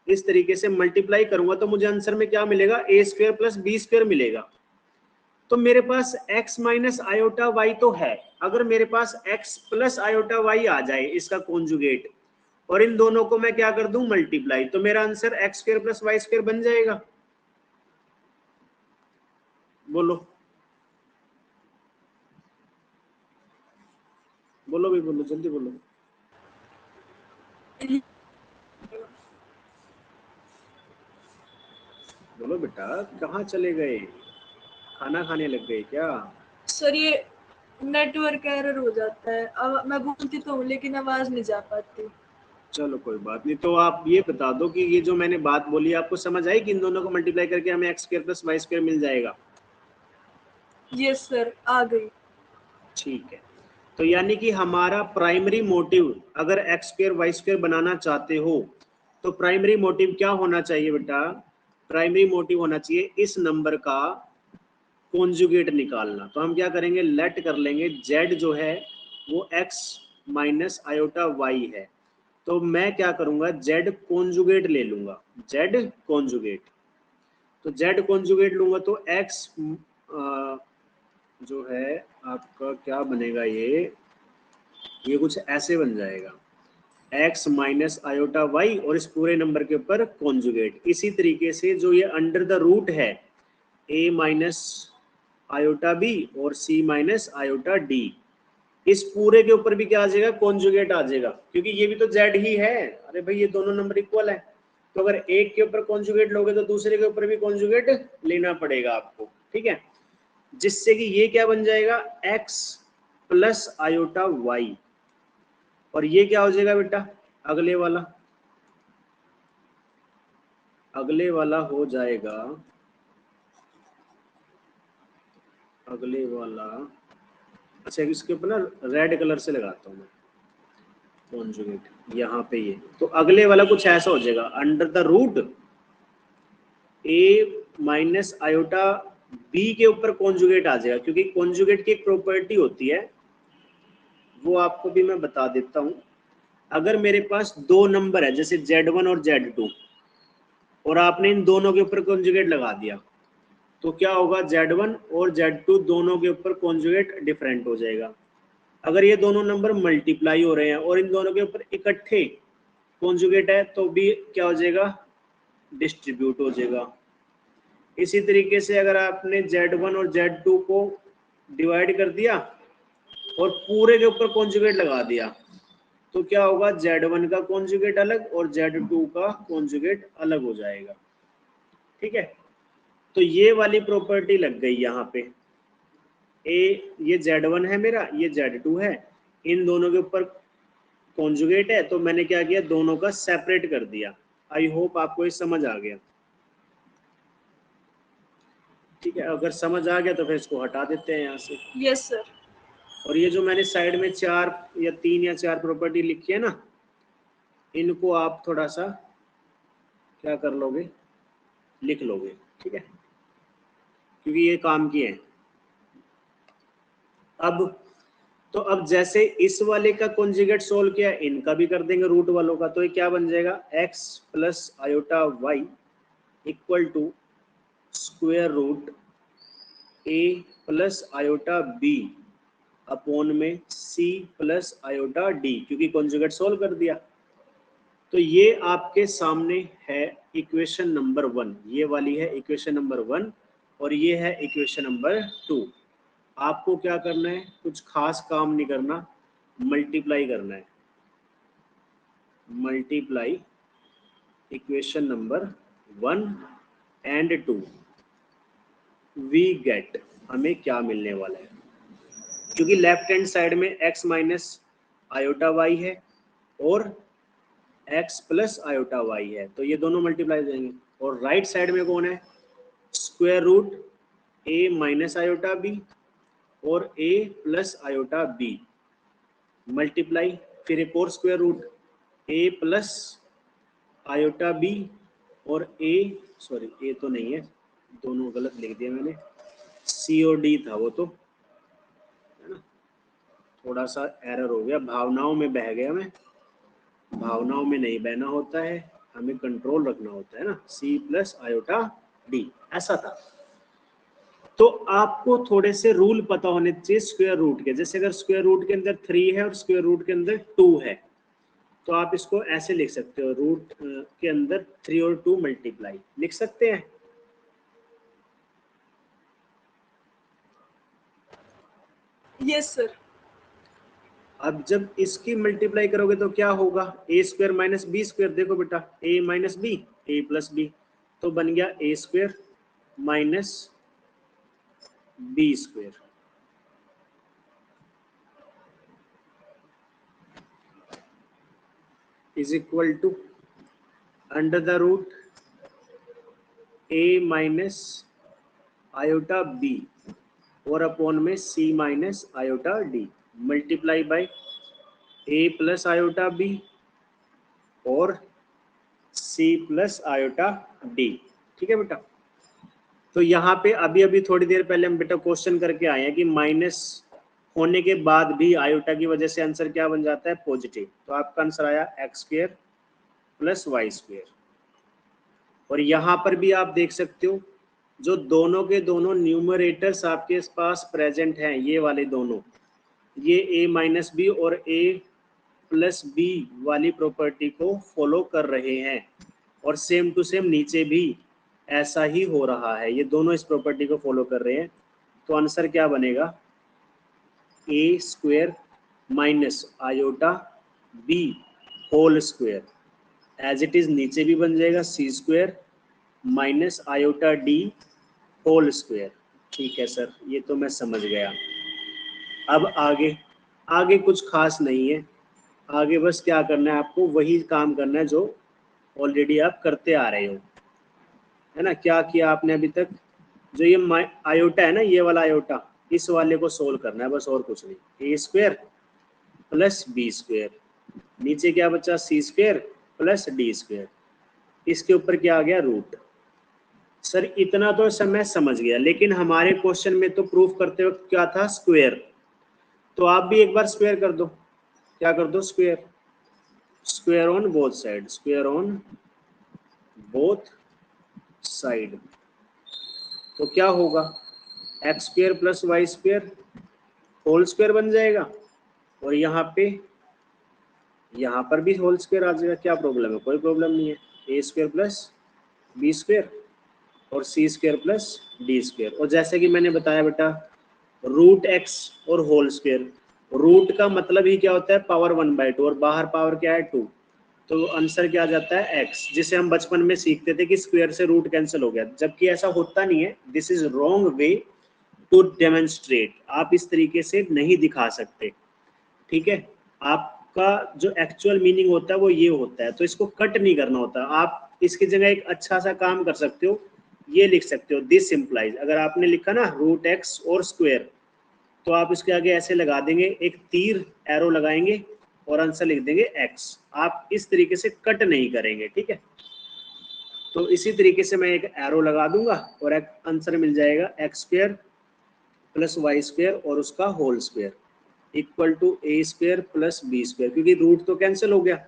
इस तरीके से मल्टीप्लाई करूंगा तो मुझे आंसर में क्या मिलेगा? ए स्क्वायर प्लस बी स्क्वायर मिलेगा। तो मेरे पास x माइनस आयोटा वाई तो है, अगर मेरे पास x प्लस आयोटा वाई आ जाए इसका कॉन्जुगेट, और इन दोनों को मैं क्या कर दूं मल्टीप्लाई, तो मेरा answer x square plus Y square बन जाएगा। बोलो बोलो भी बोलो, जल्दी बोलो। बोलो बेटा, कहाँ चले गए, खाना खाने लग गए क्या? सर ये नेटवर्क एरर हो जाता है, अब मैं बोलती तो हूँ लेकिन आवाज नहीं जा पाती। चलो कोई बात नहीं, तो आप ये बता दो कि ये जो मैंने बात बोली आपको समझ आई कि इन दोनों को मल्टीप्लाई करके हमें x square plus Y square मिल जाएगा? यस सर, आ गई। ठीक है, तो यानी कि हमारा प्राइमरी मोटिव, अगर एक्स स्क्वायर वाई स्क्वायर बनाना चाहते हो तो प्राइमरी मोटिव क्या होना चाहिए बेटा? प्राइमरी मोटिव होना चाहिए इस नंबर का कॉन्जुगेट निकालना। तो हम क्या करेंगे, लेट कर लेंगे z जो है वो x माइनस आयोटा y है, तो मैं क्या करूंगा z कॉन्जुगेट ले लूंगा, z कॉन्जुगेट। तो z कॉन्जुगेट लूंगा तो x जो है आपका क्या बनेगा, ये कुछ ऐसे बन जाएगा, x माइनस आयोटा वाई और इस पूरे नंबर के ऊपर कॉन्जुगेट। इसी तरीके से जो ये अंडर द रूट है a माइनस आयोटा बी और c माइनस आयोटा डी, इस पूरे के ऊपर भी क्या आ जाएगा, कॉन्जुगेट आ जाएगा, क्योंकि ये भी तो z ही है। अरे भाई ये दोनों नंबर इक्वल है, तो अगर एक के ऊपर कॉन्जुगेट लोगे तो दूसरे के ऊपर भी कॉन्जुगेट लेना पड़ेगा आपको, ठीक है, जिससे कि ये क्या बन जाएगा x प्लस आयोटा वाई, और ये क्या हो जाएगा बेटा अगले वाला, अगले वाला हो जाएगा, अगले वाला, अच्छा इसके ऊपर ना रेड कलर से लगाता हूँ मैं कॉन्जुगेट यहाँ पे, ये तो अगले वाला कुछ ऐसा हो जाएगा, under the root A minus iota B के ऊपर कॉन्जुगेट आ जाएगा, क्योंकि कॉन्जुगेट की एक प्रॉपर्टी होती है वो आपको भी मैं बता देता हूँ। अगर मेरे पास दो नंबर है जैसे Z1 और Z2 और आपने इन दोनों के ऊपर कॉन्जुगेट लगा दिया, तो क्या होगा Z1 और Z2 दोनों के ऊपर कॉन्जुगेट डिफरेंट हो जाएगा। अगर ये दोनों नंबर मल्टीप्लाई हो रहे हैं और इन दोनों के ऊपर इकट्ठे कॉन्जुगेट है तो भी क्या हो जाएगा, डिस्ट्रीब्यूट हो जाएगा। इसी तरीके से अगर आपने Z1 और Z2 को डिवाइड कर दिया और पूरे के ऊपर कॉन्जुगेट लगा दिया, तो क्या होगा, Z1 का कॉन्जुगेट अलग और Z2 का कॉन्जुगेट अलग हो जाएगा, ठीक है। तो ये वाली प्रॉपर्टी लग गई यहाँ पे, ये Z1 है मेरा, ये Z2 है, इन दोनों के ऊपर कॉन्जुगेट है, तो मैंने क्या किया, दोनों का सेपरेट कर दिया। आई होप आपको ये समझ आ गया, ठीक है। अगर समझ आ गया तो फिर इसको हटा देते हैं यहाँ से। Yes sir. और ये जो मैंने साइड में 3 या 4 प्रॉपर्टी लिखी है ना, इनको आप थोड़ा सा क्या कर लोगे, लिख लोगे, ठीक है, क्योंकि ये काम की है। अब जैसे इस वाले का कॉन्जुगेट सोल्व किया, इनका भी कर देंगे रूट वालों का, तो ये क्या बन जाएगा, x plus iota Y equal to square root a plus iota b upon में c प्लस आयोटा d, क्योंकि कॉन्जुगेट सोल्व कर दिया। तो ये आपके सामने है इक्वेशन नंबर 1, ये वाली है इक्वेशन नंबर 1 और ये है इक्वेशन नंबर 2। आपको क्या करना है, कुछ खास काम नहीं करना, मल्टीप्लाई करना है, multiply equation number 1 and 2, we get, हमें क्या मिलने वाला है, क्योंकि लेफ्ट हैंड साइड में x माइनस आयोटा वाई है और x प्लस आयोटा वाई है, तो ये दोनों मल्टीप्लाई हो जाएंगे। और राइट साइड में कौन है, square root a minus iota B और a plus iota B multiply, फिर एक और square root a plus iota B और ए तो नहीं है, दोनों गलत लिख दिया मैंने, सी और डी था वो, तो है ना, थोड़ा सा एरर हो गया, भावनाओं में बह गया मैं, भावनाओं में नहीं बहना होता है, हमें कंट्रोल रखना होता है ना, सी प्लस आयोटा डी ऐसा था। तो आपको थोड़े से रूल पता होने चाहिए स्क्वायर रूट के। जैसे अगर स्क्वायर रूट के अंदर 3 है और स्क्वायर रूट के अंदर 2 है, तो आप इसको ऐसे लिख सकते हो, रूट के अंदर 3 और 2 मल्टीप्लाई लिख सकते हैं। Yes sir. अब जब इसकी मल्टीप्लाई करोगे तो क्या होगा, a square minus B square. देखो बेटा, a minus b, a plus b, तो बन गया a square minus B square is equal to under the root A minus iota B और अपॉन में c minus iota d multiply by a plus iota B और c plus iota D. ठीक है बेटा। तो यहाँ पे अभी अभी थोड़ी देर पहले हम बेटा क्वेश्चन करके आए हैं कि माइनस होने के बाद भी आयोटा की वजह से आंसर क्या बन जाता है, पॉजिटिव। तो आपका आंसर आया X square plus Y square. और यहाँ पर भी आप देख सकते हो जो दोनों के दोनों न्यूमरेटर्स आपके पास प्रेजेंट हैं, ये वाले दोनों, ये a माइनस बी और a प्लस बी वाली प्रॉपर्टी को फॉलो कर रहे हैं। और सेम टू सेम नीचे भी ऐसा ही हो रहा है, ये दोनों इस प्रॉपर्टी को फॉलो कर रहे हैं। तो आंसर क्या बनेगा, a square minus iota b whole square, as it is नीचे भी बन जाएगा c square minus iota d whole square. ठीक है सर, ये तो मैं समझ गया। अब आगे आगे कुछ खास नहीं है, आगे बस क्या करना है आपको, वही काम करना है जो ऑलरेडी आप करते आ रहे हो, है ना। क्या किया आपने अभी तक, जो ये आयोटा है ना, ये वाला आयोटा, इस वाले को सोल्व करना है बस, और कुछ नहीं। ए स्क्वायर प्लस बी स्क्वायर, नीचे क्या बचा, सी स्क्वायर प्लस डी स्क्वायर, इसके ऊपर क्या आ गया, रूट। सर इतना तो मैं समझ गया, लेकिन हमारे क्वेश्चन में तो प्रूफ करते वक्त क्या था, स्क्वायर। तो आप भी एक बार स्क्वायर कर दो, क्या कर दो, square, square on both side, square on both side. तो क्या होगा, X square plus Y square whole square बन जाएगा, और यहाँ पर भी होल स्क्वायर आ जाएगा। क्या प्रॉब्लम है, कोई प्रॉब्लम नहीं है। A square plus b square और सी स्क्वायर प्लस डी स्क्वायर। और जैसे कि मैंने बताया बेटा, रूट एक्स और होल स्क्वायर, रूट का मतलब ही क्या होता है, पावर 1/2, और बाहर पावर क्या है, 2। तो आंसर क्या आ जाता है, एक्स, जिसे हम बचपन में सीखते थे कि स्क्वायर से रूट कैंसिल हो गया, जबकि ऐसा होता नहीं है। This is wrong way to demonstrate, आप इस तरीके से नहीं दिखा सकते। ठीक है, आपका जो एक्चुअल मीनिंग होता है वो ये होता है, तो इसको कट नहीं करना होता। आप इसकी जगह एक अच्छा सा काम कर सकते हो, ये लिख सकते हो, दिस इम्प्लाइज। अगर आपने लिखा ना रूट एक्स और स्क्वायर, तो आप इसके आगे ऐसे लगा देंगे, एक तीर एरो लगाएंगे और आंसर लिख देंगे एक्स। आप इस तरीके से कट नहीं करेंगे, ठीक है। तो इसी तरीके से मैं एक एरो लगा दूंगा और एक आंसर मिल जाएगा, x square plus Y square और उसका whole square equal to a square plus b square, क्योंकि रूट तो कैंसिल हो गया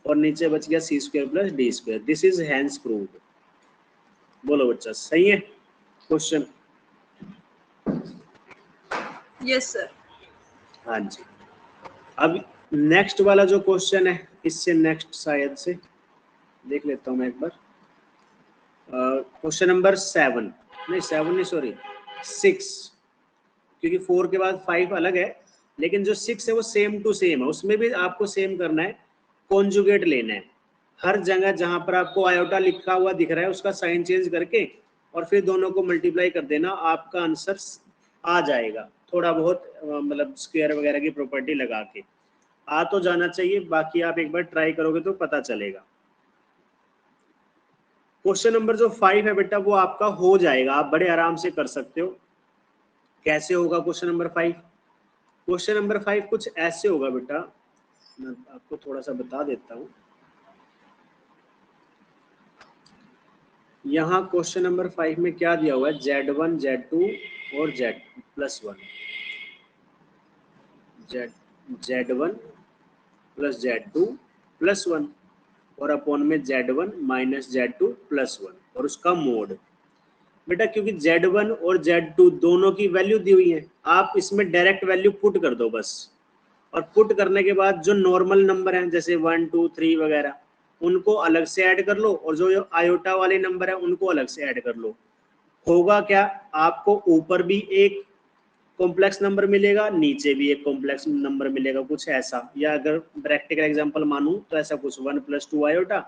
और नीचे बच गया c square plus d square. This is hence proved. बोलो बच्चा, सही है क्वेश्चन? Yes sir. हाँ जी। अब नेक्स्ट वाला जो क्वेश्चन है, इससे नेक्स्ट शायद से देख लेता हूँ मैं एक बार। क्वेश्चन नंबर 7 नहीं, सॉरी 6, क्योंकि 4 के बाद 5 अलग है, लेकिन जो 6 है वो सेम टू सेम है। उसमें भी आपको सेम करना है, कॉन्जुगेट लेना है। हर जगह जहां पर आपको आयोटा लिखा हुआ दिख रहा है उसका साइन चेंज करके और फिर दोनों को मल्टीप्लाई कर देना, आपका आंसर आ जाएगा। थोड़ा बहुत मतलब स्क्वायर वगैरह की प्रॉपर्टी लगा के आ तो जाना चाहिए, बाकी आप एक बार ट्राई करोगे तो पता चलेगा। क्वेश्चन नंबर जो 5 है बेटा, वो आपका हो जाएगा, आप बड़े आराम से कर सकते हो। कैसे होगा क्वेश्चन नंबर 5? क्वेश्चन नंबर 5 कुछ ऐसे होगा बेटा, मैं आपको थोड़ा सा बता देता हूँ। यहाँ क्वेश्चन नंबर 5 में क्या दिया हुआ है, Z1 Z2 और Z+1, Z1 प्लस Z2+1 और अपॉन में Z1 माइनस Z2+1 और उसका मोड। बेटा क्योंकि Z1 और Z2 दोनों की वैल्यू दी हुई है, आप इसमें डायरेक्ट वैल्यू पुट कर दो बस, और पुट करने के बाद जो नॉर्मल नंबर हैं जैसे 1 2 3 वगैरह उनको अलग से ऐड कर लो, और जो आयोटा वाले नंबर है उनको अलग से ऐड कर लो। होगा क्या, आपको ऊपर भी एक कॉम्प्लेक्स नंबर मिलेगा, नीचे भी एक कॉम्प्लेक्स नंबर मिलेगा, कुछ ऐसा। या अगर प्रैक्टिकल एग्जांपल मानूं तो ऐसा कुछ 1 + 2 आयोटा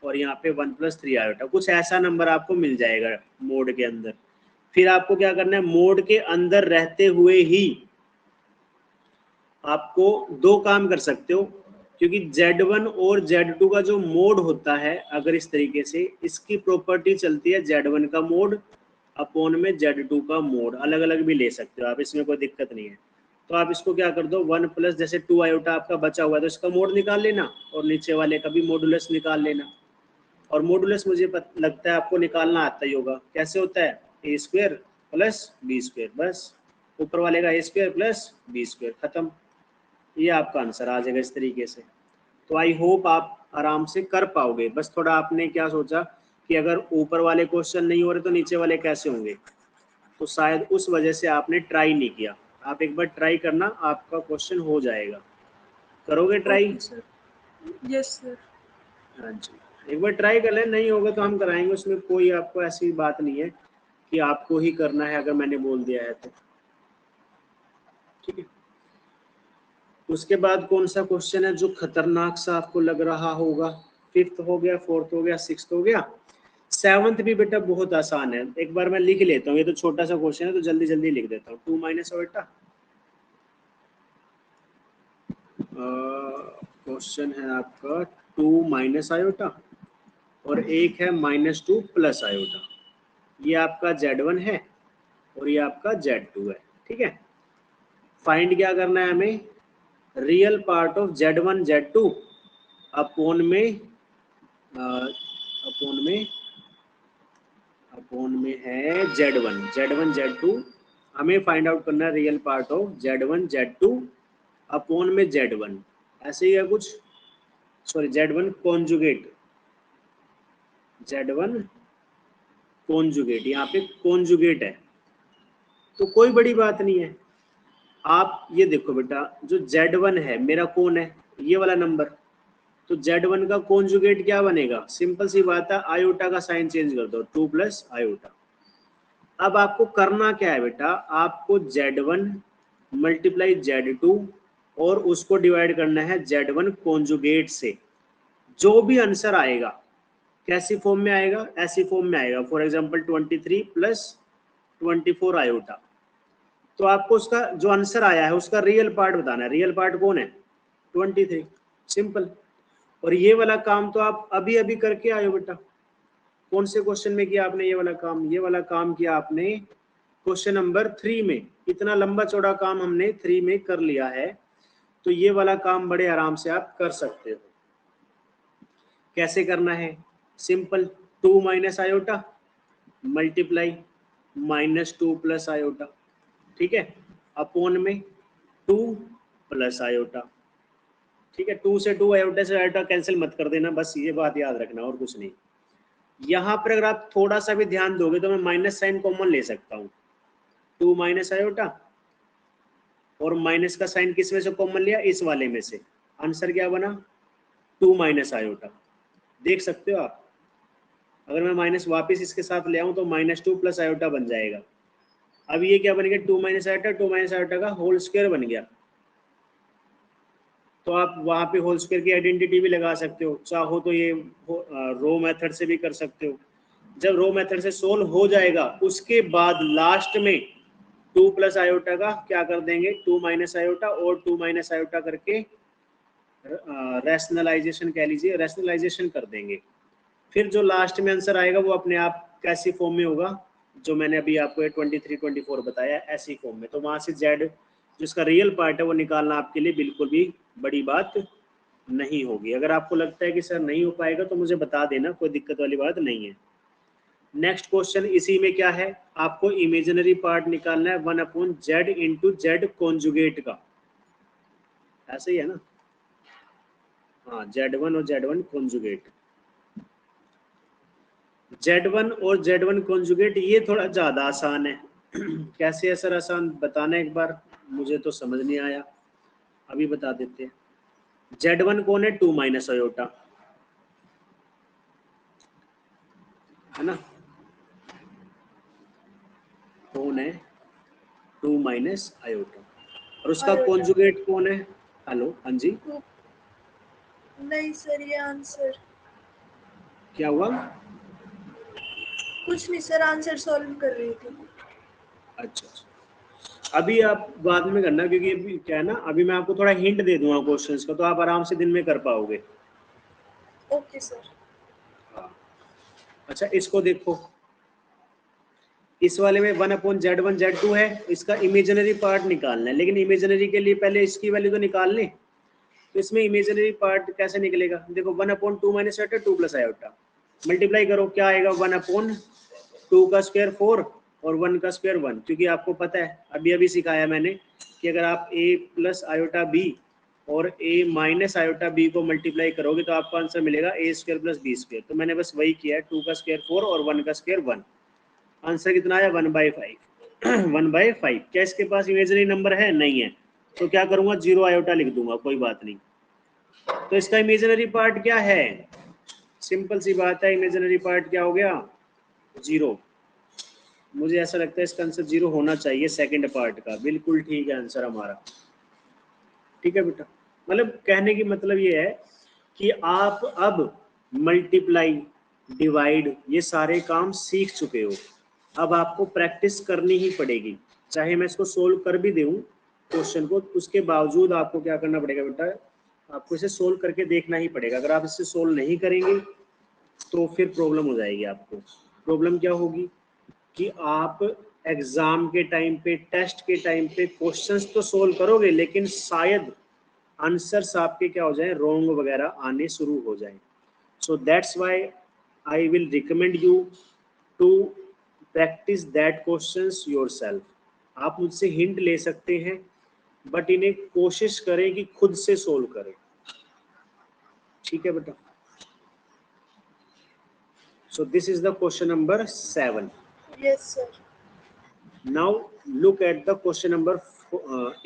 और यहाँ पे 1 + 3 आयोटा, कुछ ऐसा नंबर आपको मिल जाएगा मोड के अंदर। फिर आपको क्या करना है, मोड के अंदर रहते हुए ही आपको दो काम कर सकते हो, क्योंकि Z1 और Z2 का जो मोड होता है, अगर इस तरीके से इसकी प्रॉपर्टी चलती है Z1 का मोड अपॉन में Z2 का मोड, अलग अलग भी ले सकते हो आप, इसमें कोई दिक्कत नहीं है। तो आप इसको क्या कर दो, 1 प्लस जैसे 2 आयोटा आपका बचा हुआ है तो इसका मोड निकाल लेना, और नीचे वाले का भी मॉडुलस निकाल लेना। और मॉडुलस मुझे लगता है आपको निकालना आता ही होगा, कैसे होता है, a² + b², बस ऊपर वाले का a² + b², खत्म। ये आपका आंसर आ जाएगा इस तरीके से। तो आई होप आप आराम से कर पाओगे। बस थोड़ा आपने क्या सोचा कि अगर ऊपर वाले क्वेश्चन नहीं हो रहे तो नीचे वाले कैसे होंगे, तो शायद उस वजह से आपने ट्राई नहीं किया। आप एक बार ट्राई करना, आपका क्वेश्चन हो जाएगा। करोगे try? Okay sir, yes sir. हाँ जी, एक बार ट्राई कर ले, नहीं होगा तो हम कराएंगे, उसमें कोई आपको ऐसी बात नहीं है कि आपको ही करना है अगर मैंने बोल दिया है तो। ठीक है, उसके बाद कौन सा क्वेश्चन है जो खतरनाक सा आपको लग रहा होगा? 5th हो गया, 4th हो गया, 6th हो गया, 7th भी बेटा बहुत आसान है। एक बार मैं लिख लेता हूँ, ये तो छोटा सा क्वेश्चन है तो जल्दी जल्दी लिख देता हूँ। 2 - आयोटा क्वेश्चन है आपका 2 - आयोटा, और एक है -2 + आयोटा। ये आपका Z1 है और ये आपका Z2 है। ठीक है, फाइंड क्या करना है हमें, real part of Z1 Z2 upon में अपॉन में है Z1 Z2। हमें फाइंड आउट करना है real part of Z1 Z2 upon में Z1, ऐसे ही है कुछ, sorry Z1 conjugate, Z1 conjugate, यहाँ पे कॉन्जुगेट है तो कोई बड़ी बात नहीं है। आप ये देखो बेटा, जो Z1 है मेरा कौन है, ये वाला नंबर, तो Z1 का कॉन्जुगेट क्या बनेगा, सिंपल सी बात है, आयोटा का साइन चेंज कर दो, 2 + आयोटा। अब आपको करना क्या है बेटा, आपको Z1 × Z2 और उसको डिवाइड करना है Z1 कॉन्जुगेट से। जो भी आंसर आएगा कैसी फॉर्म में आएगा, ऐसी फॉर्म में आएगा। फॉर एग्जांपल 23 + 24 आयोटा, तो आपको उसका जो आंसर आया है उसका रियल पार्ट बताना है। रियल पार्ट कौन है, 23, सिंपल। और ये वाला काम तो आप अभी अभी करके आए हो बेटा। कौन से क्वेश्चन में किया आपने ये वाला काम, ये वाला काम किया आपने क्वेश्चन नंबर 3 में। इतना लंबा चौड़ा काम हमने 3 में कर लिया है, तो ये वाला काम बड़े आराम से आप कर सकते हो। कैसे करना है, सिंपल, 2 - आयोटा मल्टीप्लाई -2 + आयोटा, ठीक है, अपॉन में 2 + आयोटा। ठीक है, 2 से 2 आयोटा से आयोटा कैंसिल मत कर देना, बस ये बात याद रखना और कुछ नहीं। यहाँ पर अगर आप थोड़ा सा भी ध्यान दोगे तो मैं माइनस साइन कॉमन ले सकता हूँ, 2 - आयोटा, और माइनस का साइन किस में से कॉमन लिया, इस वाले में से। आंसर क्या बना, 2 - आयोटा। देख सकते हो आप, अगर मैं माइनस वापस इसके साथ ले आऊँ तो -2 + आयोटा बन जाएगा। अब ये क्या बन गया, 2 - आयोटा, 2 - आयोटा का होल स्क्वायर बन गया। तो आप वहाँ पे होल स्क्वायर की आइडेंटिटी भी लगा सकते हो, चाहो तो ये रो मेथड से भी कर सकते हो। जब रो मेथड से सोल्व हो जाएगा उसके बाद लास्ट में 2 + आयोटा का क्या कर देंगे, 2 - आयोटा और 2 - आयोटा करके रैशनलाइजेशन कह लीजिए, रैशनलाइजेशन कर देंगे। फिर जो लास्ट में आंसर आएगा वो अपने आप कैसी फॉर्म में होगा, जो मैंने अभी आपको 23 24 बताया ऐसी फॉर्म में। तो वहां से Z जिसका रियल पार्ट है वो निकालना आपके लिए बिल्कुल भी बड़ी बात नहीं होगी। अगर आपको लगता है कि सर नहीं हो पाएगा तो मुझे बता देना, कोई दिक्कत वाली बात नहीं है। नेक्स्ट क्वेश्चन इसी में क्या है, आपको इमेजिनरी पार्ट निकालना है 1/z × Z कॉन्जुगेट का, ऐसे ही है ना, हाँ Z1 और Z1 कॉन्जुगेट। Z1 और Z1 कॉन्जुगेट ये थोड़ा ज्यादा आसान है। कैसे है सर आसान, बताना एक बार, मुझे तो समझ नहीं आया, अभी बता देते हैं। Z1 कौन है, 2 माइनस आयोटा, है ना, कौन है, 2 माइनस आयोटा, और उसका आयोटा। कॉन्जुगेट कौन है, हेलो, हाँ जी, नहीं सर, ये आंसर क्या हुआ, कुछ नहीं सर, आंसर सॉल्व कर रही थी। अच्छा अच्छा, अभी आप बाद में करना, क्योंकि अभी क्या है ना, अभी मैं आपको थोड़ा हिंट दे दूंगा क्वेश्चंस का, तो आप आराम से दिन में कर पाओगे। Okay sir. हाँ, अच्छा इसको देखो, इस वाले में 1/Z1 Z2 है, इसका इमेजिनरी पार्ट निकालना है, लेकिन इमेजिनरी के लिए पहले इसकी वैल्यू तो निकाल लें। तो इसमें इमेजिनरी पार्ट कैसे निकलेगा, देखो 1/2 minus iota 2 plus iota, multiply करो, क्या आएगा, 1/2 का स्क्वायर 4 और 1 का स्क्वायर 1, क्योंकि आपको पता है अभी अभी सिखाया मैंने कि अगर आप a प्लस आयोटा b और a माइनस आयोटा b को मल्टीप्लाई करोगे तो आपको आंसर मिलेगा a square plus b square. तो मैंने बस वही किया है, 2 का स्क्वायर 4 और 1 का स्क्वायर 1, आंसर कितना आया, 1/5। 1/5, क्या इसके पास इमेजिनरी नंबर है, नहीं है, तो क्या करूंगा, 0 आयोटा लिख दूंगा, कोई बात नहीं। तो इसका इमेजिनरी पार्ट क्या है, सिंपल सी बात है, इमेजिनरी पार्ट क्या हो गया, 0। मुझे ऐसा लगता है इसका आंसर 0 होना चाहिए, सेकंड पार्ट का, बिल्कुल ठीक है आंसर हमारा, ठीक है बेटा। मतलब कहने की मतलब ये है कि आप अब मल्टीप्लाई, डिवाइड, ये सारे काम सीख चुके हो, अब आपको प्रैक्टिस करनी ही पड़ेगी। चाहे मैं इसको सोल्व कर भी दूं क्वेश्चन को, उसके बावजूद आपको क्या करना पड़ेगा बेटा, आपको इसे सोल्व करके देखना ही पड़ेगा। अगर आप इसे सोल्व नहीं करेंगे तो फिर प्रॉब्लम हो जाएगी आपको। प्रॉब्लम क्या होगी कि आप एग्जाम के टाइम पे, टेस्ट के टाइम पे क्वेश्चंस तो सोल्व करोगे, लेकिन शायद आंसर्स आपके क्या हो जाए, रॉन्ग वगैरह आने शुरू हो जाए। So that's why I will recommend you to practice that questions yourself. आप मुझसे हिंट ले सकते हैं, बट इन्हें कोशिश करें कि खुद से सोल्व करें, ठीक है बेटा। So this is the question number 7। Yes sir. Now look at the question number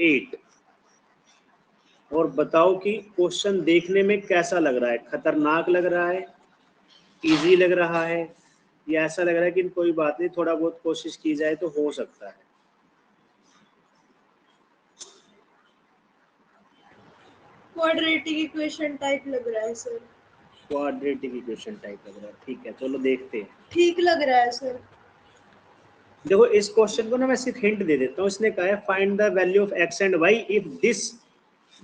8 और बताओ कि क्वेश्चन देखने में कैसा लग रहा है, खतरनाक लग रहा है, इजी लग रहा है, या ऐसा लग रहा है कि कोई बात नहीं, थोड़ा बहुत कोशिश की जाए तो हो सकता है। क्वाड्रेटिक इक्वेशन टाइप लग रहा है सर। क्वाड्रेटिक इक्वेशन टाइप लग रहा है, ठीक है, चलो देखते हैं। ठीक लग रहा है सर। देखो इस क्वेश्चन को ना मैं सिर्फ हिंट दे देता हूँ। इसने कहा है find the value of X and Y if this,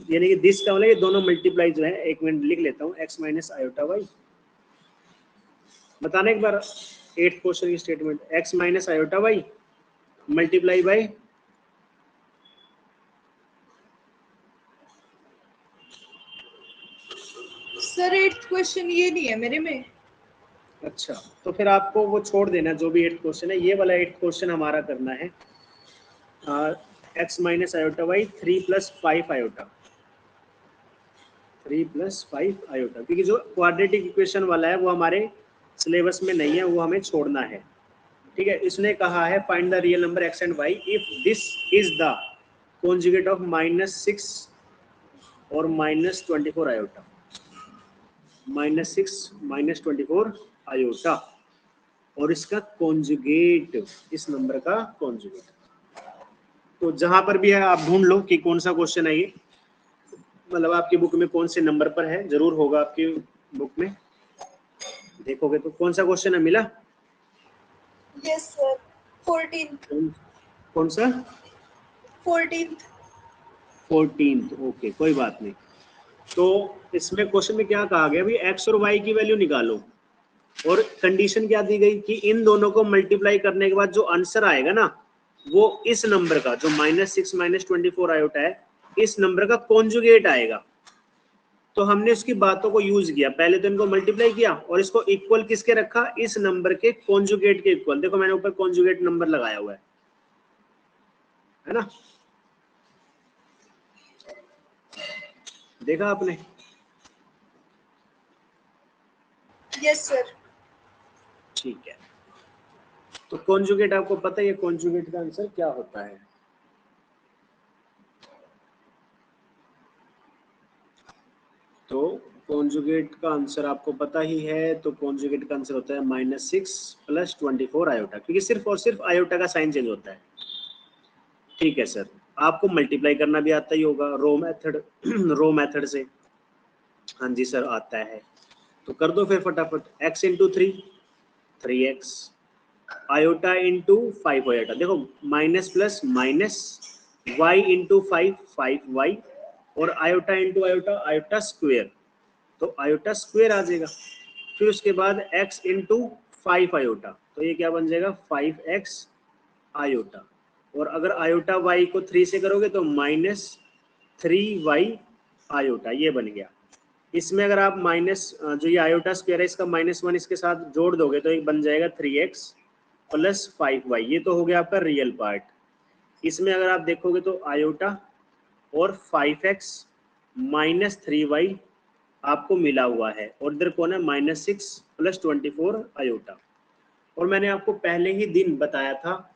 यानी कि दिस का मतलब ये दोनों मल्टीप्लाई जो है, एक मिनट लिख लेता हूँ, एक्स माइनस आयोटा वाई। बताना एक बार 8th क्वेश्चन की statement, X minus iota Y multiply by, sir 8th question ये नहीं है मेरे में। अच्छा तो फिर आपको वो छोड़ देना, जो भी 8th क्वेश्चन है, ये वाला 8th क्वेश्चन हमारा करना है, X minus iota Y 3 + 5 iota, 3 + 5 iota, क्योंकि जो क्वाड्रेटिक इक्वेशन वाला है वो हमारे सिलेबस में नहीं है, वो हमें छोड़ना है, ठीक है। इसने कहा है find the real number X and Y if this is the conjugate of -6 और -24 आयोटा, -6 -24 आयोटा, और इसका कॉन्जुगेट, इस नंबर का कॉन्जुगेट। तो जहां पर भी है आप ढूंढ लो कि कौन सा क्वेश्चन है ये, मतलब आपकी बुक में कौन से नंबर पर है, जरूर होगा आपकी बुक में, देखोगे तो कौन सा क्वेश्चन है मिला। Yes sir. 14th। कौन सा, 14th। 14th, ओके कोई बात नहीं। तो इसमें क्वेश्चन में क्या कहा गया, अभी एक्स और वाई की वैल्यू निकालो, और कंडीशन क्या दी गई कि इन दोनों को मल्टीप्लाई करने के बाद जो आंसर आएगा ना, वो इस नंबर का, जो -6 -24 आयोटा है, इस नंबर का कॉन्जुगेट आएगा। तो हमने उसकी बातों को यूज किया, पहले तो इनको मल्टीप्लाई किया और इसको इक्वल किसके रखा, इस नंबर के कॉन्जुगेट के इक्वल। देखो मैंने ऊपर कॉन्जुगेट नंबर लगाया हुआ है ना, देखा आपने। Yes sir. ठीक है, तो कॉन्जुगेट आपको पता है कॉन्जुगेट का आंसर क्या होता है? तो कॉन्जुगेट का आंसर आपको पता ही है, तो कॉन्जुगेट का आंसर होता है -6 + 24 आयोटा, क्योंकि सिर्फ और सिर्फ आयोटा का साइन चेंज होता है। ठीक है सर, आपको मल्टीप्लाई करना भी आता ही होगा रो मेथड से। हाँ जी सर आता है, तो कर दो फिर फटाफट। x × 3 3x, iota into 5 iota, देखो minus plus minus, y into 5 5y, और iota into iota iota square, तो आयोटा स्क्वेयर आ जाएगा। फिर उसके बाद x इंटू 5 आयोटा, तो ये क्या बन जाएगा 5x आयोटा, और अगर आयोटा y को 3 से करोगे तो -3y आयोटा, ये बन गया। इसमें अगर आप माइनस जो ये आयोटा स्क्वायर है इसका -1 इसके साथ जोड़ दोगे तो एक बन जाएगा 3x + 5y, ये तो हो गया आपका रियल पार्ट। इसमें अगर आप देखोगे तो आयोटा और 5x - 3y आपको मिला हुआ है, और इधर कौन है -6 + 24 आयोटा। और मैंने आपको पहले ही दिन बताया था,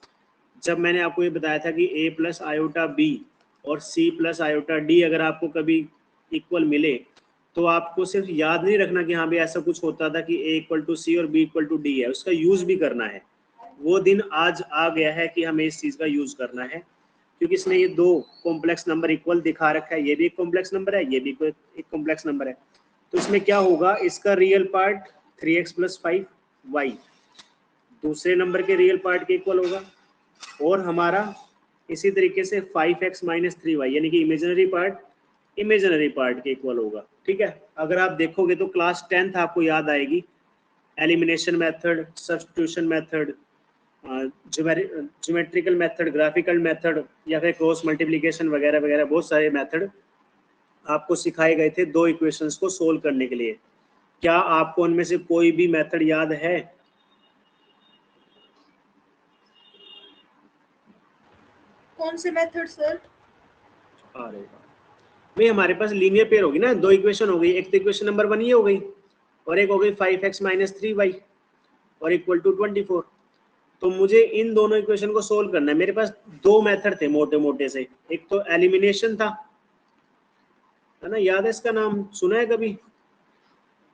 जब मैंने आपको ये बताया था कि a + आयोटा b और c + आयोटा d अगर आपको कभी इक्वल मिले तो आपको सिर्फ याद नहीं रखना कि हाँ भाई ऐसा कुछ होता था कि a = c और b = d है, उसका यूज भी करना है। वो दिन आज आ गया है कि हमें इस चीज का यूज करना है, क्योंकि इसने ये दो कॉम्प्लेक्स नंबर इक्वल दिखा रखा है, ये भी एक कॉम्प्लेक्स नंबर है, ये भी एक कॉम्प्लेक्स नंबर है। तो इसमें क्या होगा, इसका रियल पार्ट 3x + 5y दूसरे नंबर के रियल पार्ट के इक्वल होगा, और हमारा इसी तरीके से 5x - 3y यानी कि इमेजिनरी पार्ट के इक्वल होगा। ठीक है, अगर आप देखोगे तो क्लास 10th आपको याद आएगी, elimination method, substitution method, geometrical method, graphical method, या फिर क्रॉस मल्टीप्लिकेशन वगैरह वगैरह, बहुत सारे मेथड आपको सिखाए गए थे दो इक्वेशंस को सोल्व करने के लिए। क्या आपको उनमें से कोई भी मेथड याद है? कौन से मेथड सर? अरे भाई हमारे पास लीनियर पेयर होगी ना, दो इक्वेशन हो गई, एक तो इक्वेशन नंबर 1 ये हो गई, और एक हो गई 5x - 3y और = 24। तो मुझे इन दोनों इक्वेशन को सोल्व करना है। मेरे पास दो मेथड थे मोटे मोटे से, एक तो एलिमिनेशन था, है ना, याद है इसका नाम, सुना है कभी,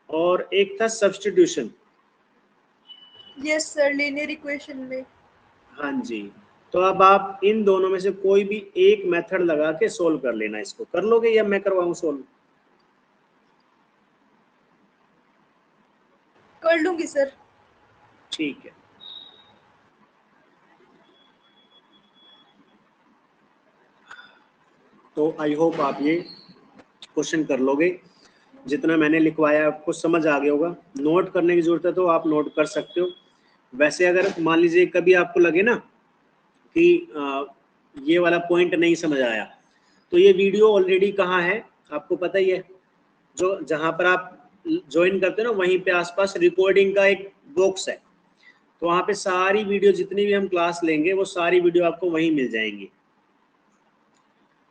और एक था substitution. Yes sir, linear equation में। हाँ जी, तो अब आप इन दोनों में से कोई भी एक मेथड लगा के सोल्व कर लेना। इसको कर लोगे या मैं करवाऊं सोल्व? कर लूंगी सर। ठीक है, तो आई होप आप ये क्वेश्चन कर लोगे। जितना मैंने लिखवाया आपको समझ आ गया होगा। नोट करने की जरूरत है तो आप नोट कर सकते हो। वैसे अगर मान लीजिए कभी आपको लगे ना कि ये वाला पॉइंट नहीं समझ आया, तो ये वीडियो ऑलरेडी कहाँ है आपको पता ही है, जो जहाँ पर आप ज्वाइन करते हो ना वहीं पे आसपास रिकॉर्डिंग का एक बॉक्स है, तो वहाँ पे सारी वीडियो जितनी भी हम क्लास लेंगे वो सारी वीडियो आपको वहीं मिल जाएंगी।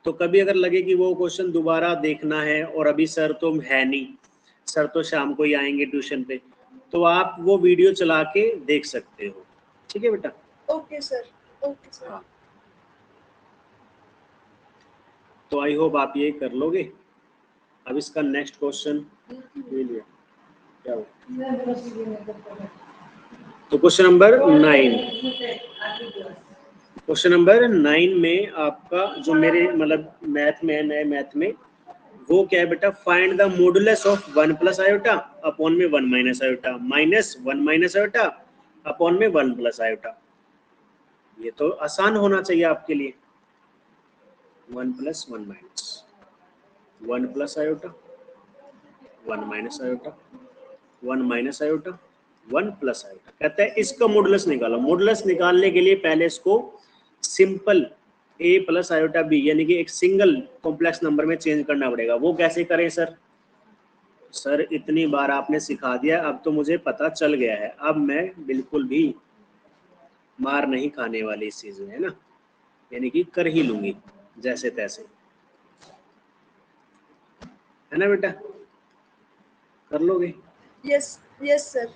तो कभी अगर लगे कि वो क्वेश्चन दोबारा देखना है और अभी सर तो है नहीं, सर तो शाम को ही आएंगे ट्यूशन पे, तो आप वो वीडियो चला के देख सकते हो। ठीक है बेटा? Okay sir, okay sir. हाँ, तो आई होप आप ये कर लोगे। अब इसका नेक्स्ट क्वेश्चन ले लिया क्या हो, तो क्वेश्चन नंबर 9, क्वेश्चन नंबर 9 में आपका जो मेरे मतलब मैथ में, नए मैथ में, वो क्या है बेटा, find the modulus of 1 + iota upon में 1 - आयोटा -1 - आयोटा अपॉन में 1 + आयोटा। ये तो आसान होना चाहिए आपके लिए। 1 + 1 - 1 + आयोटा 1 - आयोटा 1 - आयोटा 1 + आयोटा, कहता है इसका मॉडुलस निकालो। मॉडुलस निकालने के लिए पहले इसको सिंपल a + आयोटा b यानी कि एक सिंगल कॉम्प्लेक्स नंबर में चेंज करना पड़ेगा। वो कैसे करें सर? सर इतनी बार आपने सिखा दिया, अब तो मुझे पता चल गया है, अब मैं बिल्कुल भी मार नहीं खाने वाली इस चीज में, है ना, यानी कि कर ही लूंगी जैसे तैसे, है ना बेटा? कर लोगे? Yes yes sir.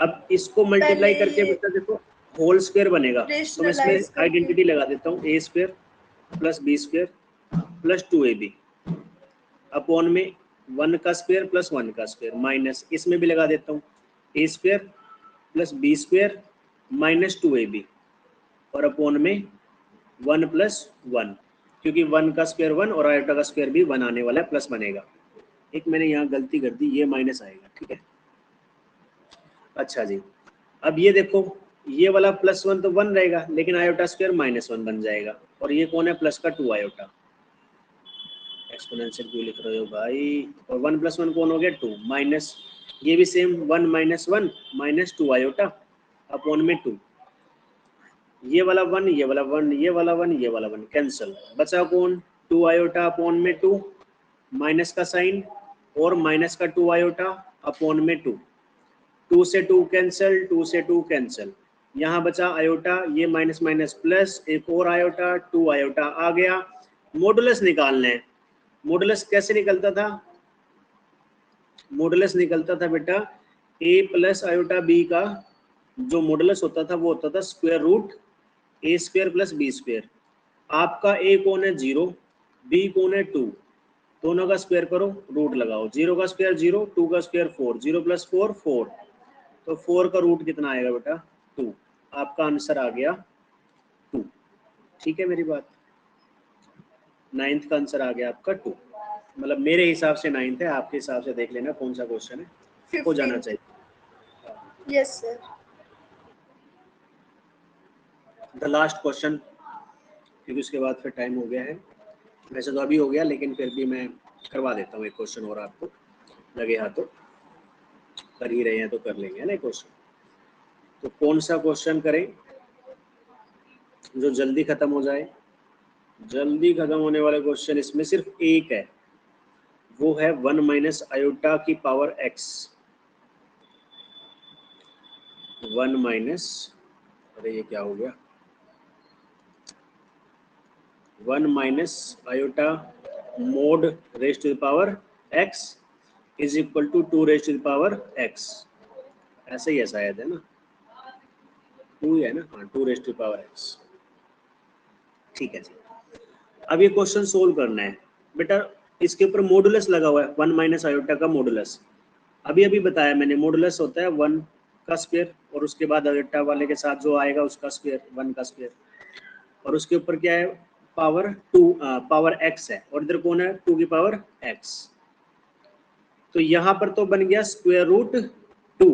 अब इसको मल्टीप्लाई पहले करके ये बेटा देखो होल स्क्वायर बनेगा, तो मैं इसमें रेशनलाइज करके आइडेंटिटी लगा देता हूँ a square plus b square plus 2ab upon में 1 का स्क्वायर प्लस 1 का स्क्वायर माइनस इसमें भी लगा देता हूँ a square plus b square minus 2ab और अपॉन में 1 प्लस 1, क्योंकि 1 का स्क्वायर 1 और आयोटा का स्क्वायर भी 1 आने वाला है, प्लस बनेगा। एक मैंने यहाँ गलती कर दी, ये माइनस आएगा, ठीक है। अच्छा जी, अब ये देखो ये वाला +1 तो 1 रहेगा, लेकिन आयोटा स्क्वायर -1 बन जाएगा, और ये कौन है प्लस का 2 आयोटा। एक्सपोनेंशियल क्यों लिख रहे हो भाई, और 1 + 1 कौन हो गया 2 माइनस ये भी सेम 1 - 1 -2 आयोटा अपॉन में 2, ये वाला 1 ये वाला 1 ये वाला 1 ये वाला 1 कैंसिल, बचा कौन 2 आयोटा अपॉन में 2 माइनस का साइन और माइनस का 2 आयोटा अपॉन में 2, 2 से 2 कैंसिल 2 से 2 कैंसिल, यहाँ बचा आयोटा, ये माइनस माइनस प्लस एक और आयोटा 2 आयोटा आ गया। मॉडुलस निकालना है, मॉडुलस कैसे निकलता था, मॉडुलस निकलता था बेटा a प्लस आयोटा b का जो मॉडुलस होता था वो होता था square root a square plus b square. आपका a कौन है 0, b कौन है 2, दोनों का स्क्वायर करो रूट लगाओ, 0 का स्क्वायर 0, 2 का स्क्वायर 4, 0 + 4 4, तो 4 का रूट कितना आएगा बेटा 2, आपका आंसर आ गया 2। ठीक है मेरी बात, 9th का आंसर आ गया आपका 2, मतलब मेरे हिसाब से 9th है, आपके हिसाब से देख लेना कौन सा क्वेश्चन है, हो जाना चाहिए। Yes sir. The last question, क्योंकि उसके बाद फिर टाइम हो गया है, वैसे तो अभी हो गया लेकिन फिर भी मैं करवा देता हूँ एक क्वेश्चन और, आपको लगे हाथों कर ही रहे हैं तो कर लेंगे ना क्वेश्चन। तो कौन सा क्वेश्चन करें जो जल्दी खत्म हो जाए, जल्दी खत्म होने वाले क्वेश्चन इसमें सिर्फ एक है, वो है 1 - आयोटा की पावर x, 1 - अरे ये क्या हो गया, 1 - iota mod raise to the power x is equal to 2 raise to the power x, ऐसे ही है शायद, है ना 2 है ना, हाँ 2 raise to the power x। ठीक है जी, अब ये क्वेश्चन सोल्व करना है बेटा, इसके ऊपर मॉडुलस लगा हुआ है 1 - आयोटा का मॉडुलस, अभी अभी बताया मैंने, मॉडुलस होता है 1 का स्क्वायर और उसके बाद आयोटा वाले के साथ जो आएगा उसका स्क्वायर 1 का स्क्वायर, और उसके ऊपर क्या है पावर 2 पावर x है, और इधर कौन है 2 की पावर x, तो यहाँ पर तो बन गया स्क्वायर रूट 2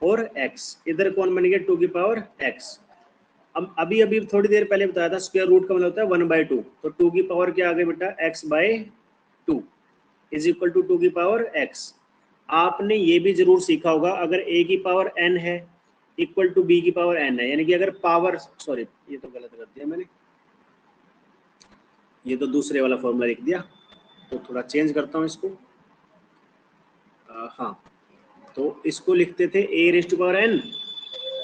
और x, इधर कौन बन गया 2 की पावर x। अब अभी अभी थोड़ी देर पहले बताया था स्क्वायर रूट का मतलब होता है 1/2, तो 2 की पावर क्या आ गई बेटा x/2 इज इक्वल टू 2 की पावर x। आपने ये भी जरूर सीखा होगा, अगर a की पावर n है इक्वल टू b की पावर n है, यानी कि अगर पावर, सॉरी ये तो गलत कर दिया मैंने, ये तो दूसरे वाला फॉर्मूला लिख दिया, तो थोड़ा चेंज करता हूँ इसको। हाँ, तो इसको लिखते थे a raise to power n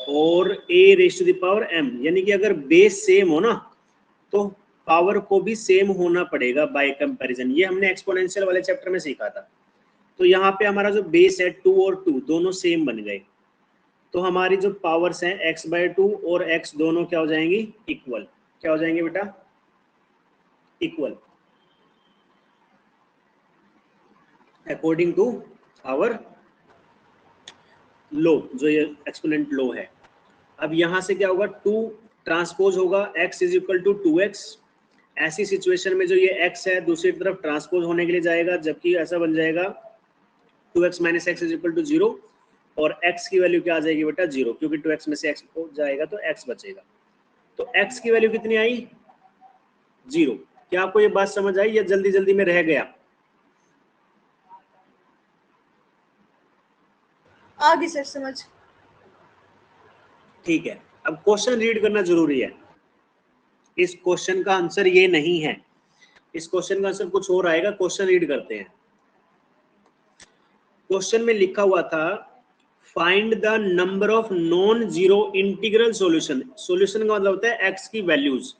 और a raise to the power m, यानी कि अगर बेस सेम हो ना तो पावर को भी सेम होना पड़ेगा बाय कंपैरिजन, ये हमने एक्सपोनेंशियल वाले चैप्टर में सीखा था। तो यहाँ पे हमारा जो बेस है 2 और 2 दोनों सेम बन गए, तो हमारी जो पावर्स हैं x/2 और x दोनों क्या हो जाएंगी इक्वल, क्या हो जाएंगे बेटा इक्वल, अकॉर्डिंग टू आवर लो, जो ये एक्सपोनेंट लो है। अब यहाँ से क्या होगा 2 ट्रांसपोज होगा x is equal to 2x, ऐसी सिचुएशन में जो ये x है दूसरी तरफ ट्रांसपोज होने के लिए जाएगा, जबकि ऐसा बन जाएगा 2x - x is equal to 0, और x की वैल्यू क्या आ जाएगी बेटा 0, क्योंकि 2x में से x हो जाएगा तो x बचेगा, तो x की वैल्यू कितनी आई 0। क्या आपको ये बात समझ आई या जल्दी जल्दी में रह गया? आगे सर समझ। ठीक है, अब क्वेश्चन रीड करना जरूरी है, इस क्वेश्चन का आंसर ये नहीं है, इस क्वेश्चन का आंसर कुछ और आएगा, क्वेश्चन रीड करते हैं। क्वेश्चन में लिखा हुआ था find the number of non zero integral solution, solution का मतलब होता है x की वैल्यूज,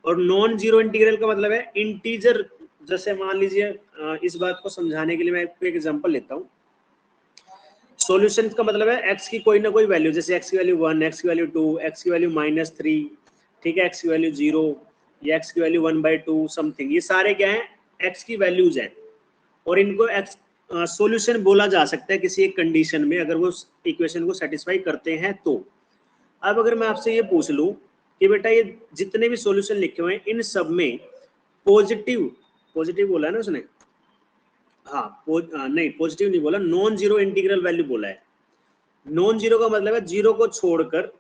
और नॉन जीरो इंटीग्रल का मतलब है इंटीजर। जैसे मान लीजिए इस बात को समझाने के लिए मैं एक एग्जांपल लेता हूँ, सॉल्यूशन का मतलब है x की कोई ना कोई वैल्यू, जैसे x की वैल्यू 1, x की वैल्यू 2, x की वैल्यू -3, ठीक है, x की वैल्यू 0 या x की वैल्यू 1/2 समथिंग, ये सारे क्या हैं, x की वैल्यूज हैं और इनको x सॉल्यूशन बोला जा सकता है किसी एक कंडीशन में, अगर वो इक्वेशन को सेटिस्फाई करते हैं तो। अब अगर मैं आपसे ये पूछ लूं कि बेटा ये जितने भी सॉल्यूशन लिखे हुए हैं इन सब में पॉजिटिव बोला है ना उसने, हाँ नहीं पॉजिटिव नहीं बोला, नॉन जीरो इंटीग्रल वैल्यू बोला है। नॉन जीरो का मतलब है जीरो को छोड़कर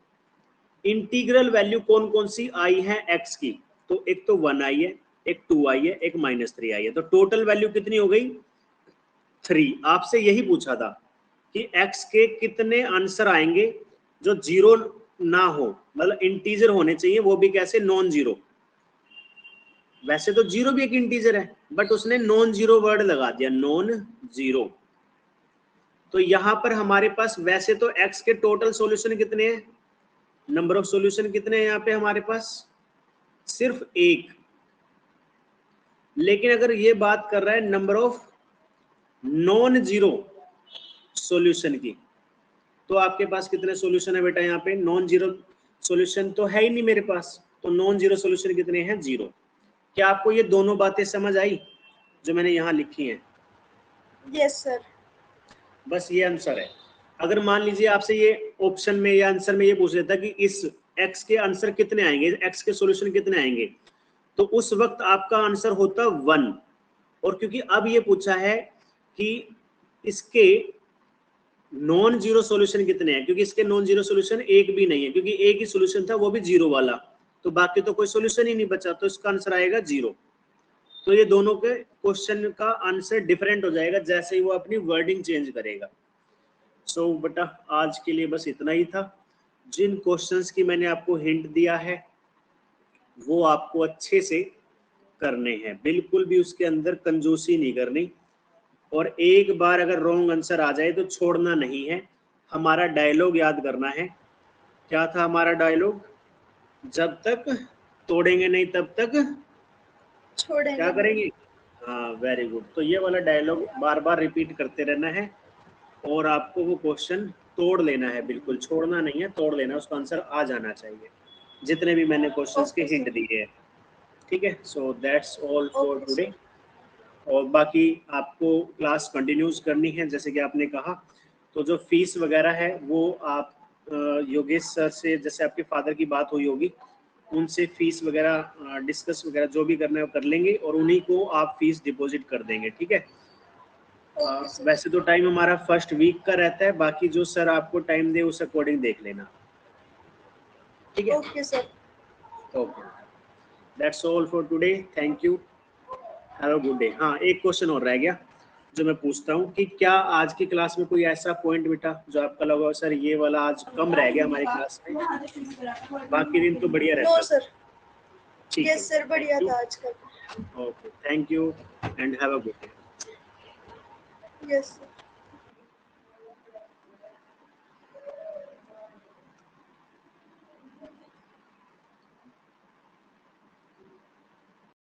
इंटीग्रल वैल्यू कौन कौन सी आई है x की, तो एक तो 1 आई है, एक 2 आई है, एक -3 आई है, तो टोटल वैल्यू कितनी हो गई 3। आपसे यही पूछा था कि x के कितने आंसर आएंगे जो जीरो ना हो, मतलब इंटीजर होने चाहिए, वो भी कैसे, नॉन जीरो। वैसे तो जीरो भी एक इंटीजर है बट उसने नॉन जीरो वर्ड लगा दिया, नॉन जीरो। तो यहां पर हमारे पास वैसे तो x के टोटल सॉल्यूशन कितने हैं, नंबर ऑफ सॉल्यूशन कितने हैं यहाँ पे हमारे पास, सिर्फ एक। लेकिन अगर ये बात कर रहा है number of non zero solution की, तो आपके पास कितने सॉल्यूशन है बेटा, यहाँ पे नॉन जीरो सॉल्यूशन तो है ही नहीं मेरे पास, तो नॉन जीरो सॉल्यूशन कितने हैं, 0। क्या आपको ये दोनों बातें समझ आई जो मैंने यहाँ लिखी हैं? Yes sir. बस ये आंसर है। अगर मान लीजिए आपसे ये ऑप्शन में या आंसर में ये पूछ लेता कि इस x के आंसर कितने आएंगे, x के सॉल्यूशन कितने आएंगे, तो उस वक्त आपका आंसर होता 1। और क्योंकि अब ये पूछा है कि इसके नॉन जीरो सॉल्यूशन कितने हैं, क्योंकि इसके नॉन जीरो सॉल्यूशन एक भी नहीं है, क्योंकि एक ही सॉल्यूशन था वो भी जीरो वाला, तो बाकी तो कोई सॉल्यूशन ही नहीं बचा, तो इसका आंसर आएगा 0। तो ये दोनों के क्वेश्चन का आंसर डिफरेंट हो जाएगा जैसे ही वो अपनी वर्डिंग चेंज करेगा। सो बेटा आज के लिए बस इतना ही था। जिन क्वेश्चंस की मैंने आपको हिंट दिया है वो आपको अच्छे से करने हैं, बिल्कुल भी उसके अंदर कंजूसी नहीं करनी, और एक बार अगर रॉन्ग आंसर आ जाए तो छोड़ना नहीं है। हमारा डायलॉग याद करना है, क्या था हमारा डायलॉग, जब तक तोड़ेंगे नहीं तब तक छोड़ेंगे क्या करेंगे, हाँ वेरी गुड। तो ये वाला डायलॉग बार बार रिपीट करते रहना है और आपको वो क्वेश्चन तोड़ लेना है, बिल्कुल छोड़ना नहीं है, तोड़ लेना, उसका आंसर आ जाना चाहिए जितने भी मैंने क्वेश्चंस के हिंट दिए हैं, ठीक है। So that's all for today. और बाकी आपको क्लास कंटिन्यूज करनी है जैसे कि आपने कहा, तो जो फीस वगैरह है वो आप योगेश सर से, जैसे आपके फादर की बात हुई होगी, उनसे फीस वगैरह डिस्कस वगैरह जो भी करना है वो कर लेंगे और उन्हीं को आप फीस डिपॉजिट कर देंगे, ठीक है। वैसे तो टाइम हमारा फर्स्ट वीक का रहता है, बाकी जो सर आपको टाइम दे उस अकॉर्डिंग देख लेना, ठीक है। Okay sir. Okay, that's all for today, thank you, have a good day. हाँ एक क्वेश्चन और रह गया जो मैं पूछता हूँ कि क्या आज की क्लास में कोई ऐसा पॉइंट बेटा जो आपका लगा सर ये वाला आज कम रह गया हमारी क्लास में, बाकी दिन तो बढ़िया रहता नो सर। ठीक यस सर, बढ़िया था आज का। Okay, thank you and have a good day. Yes sir.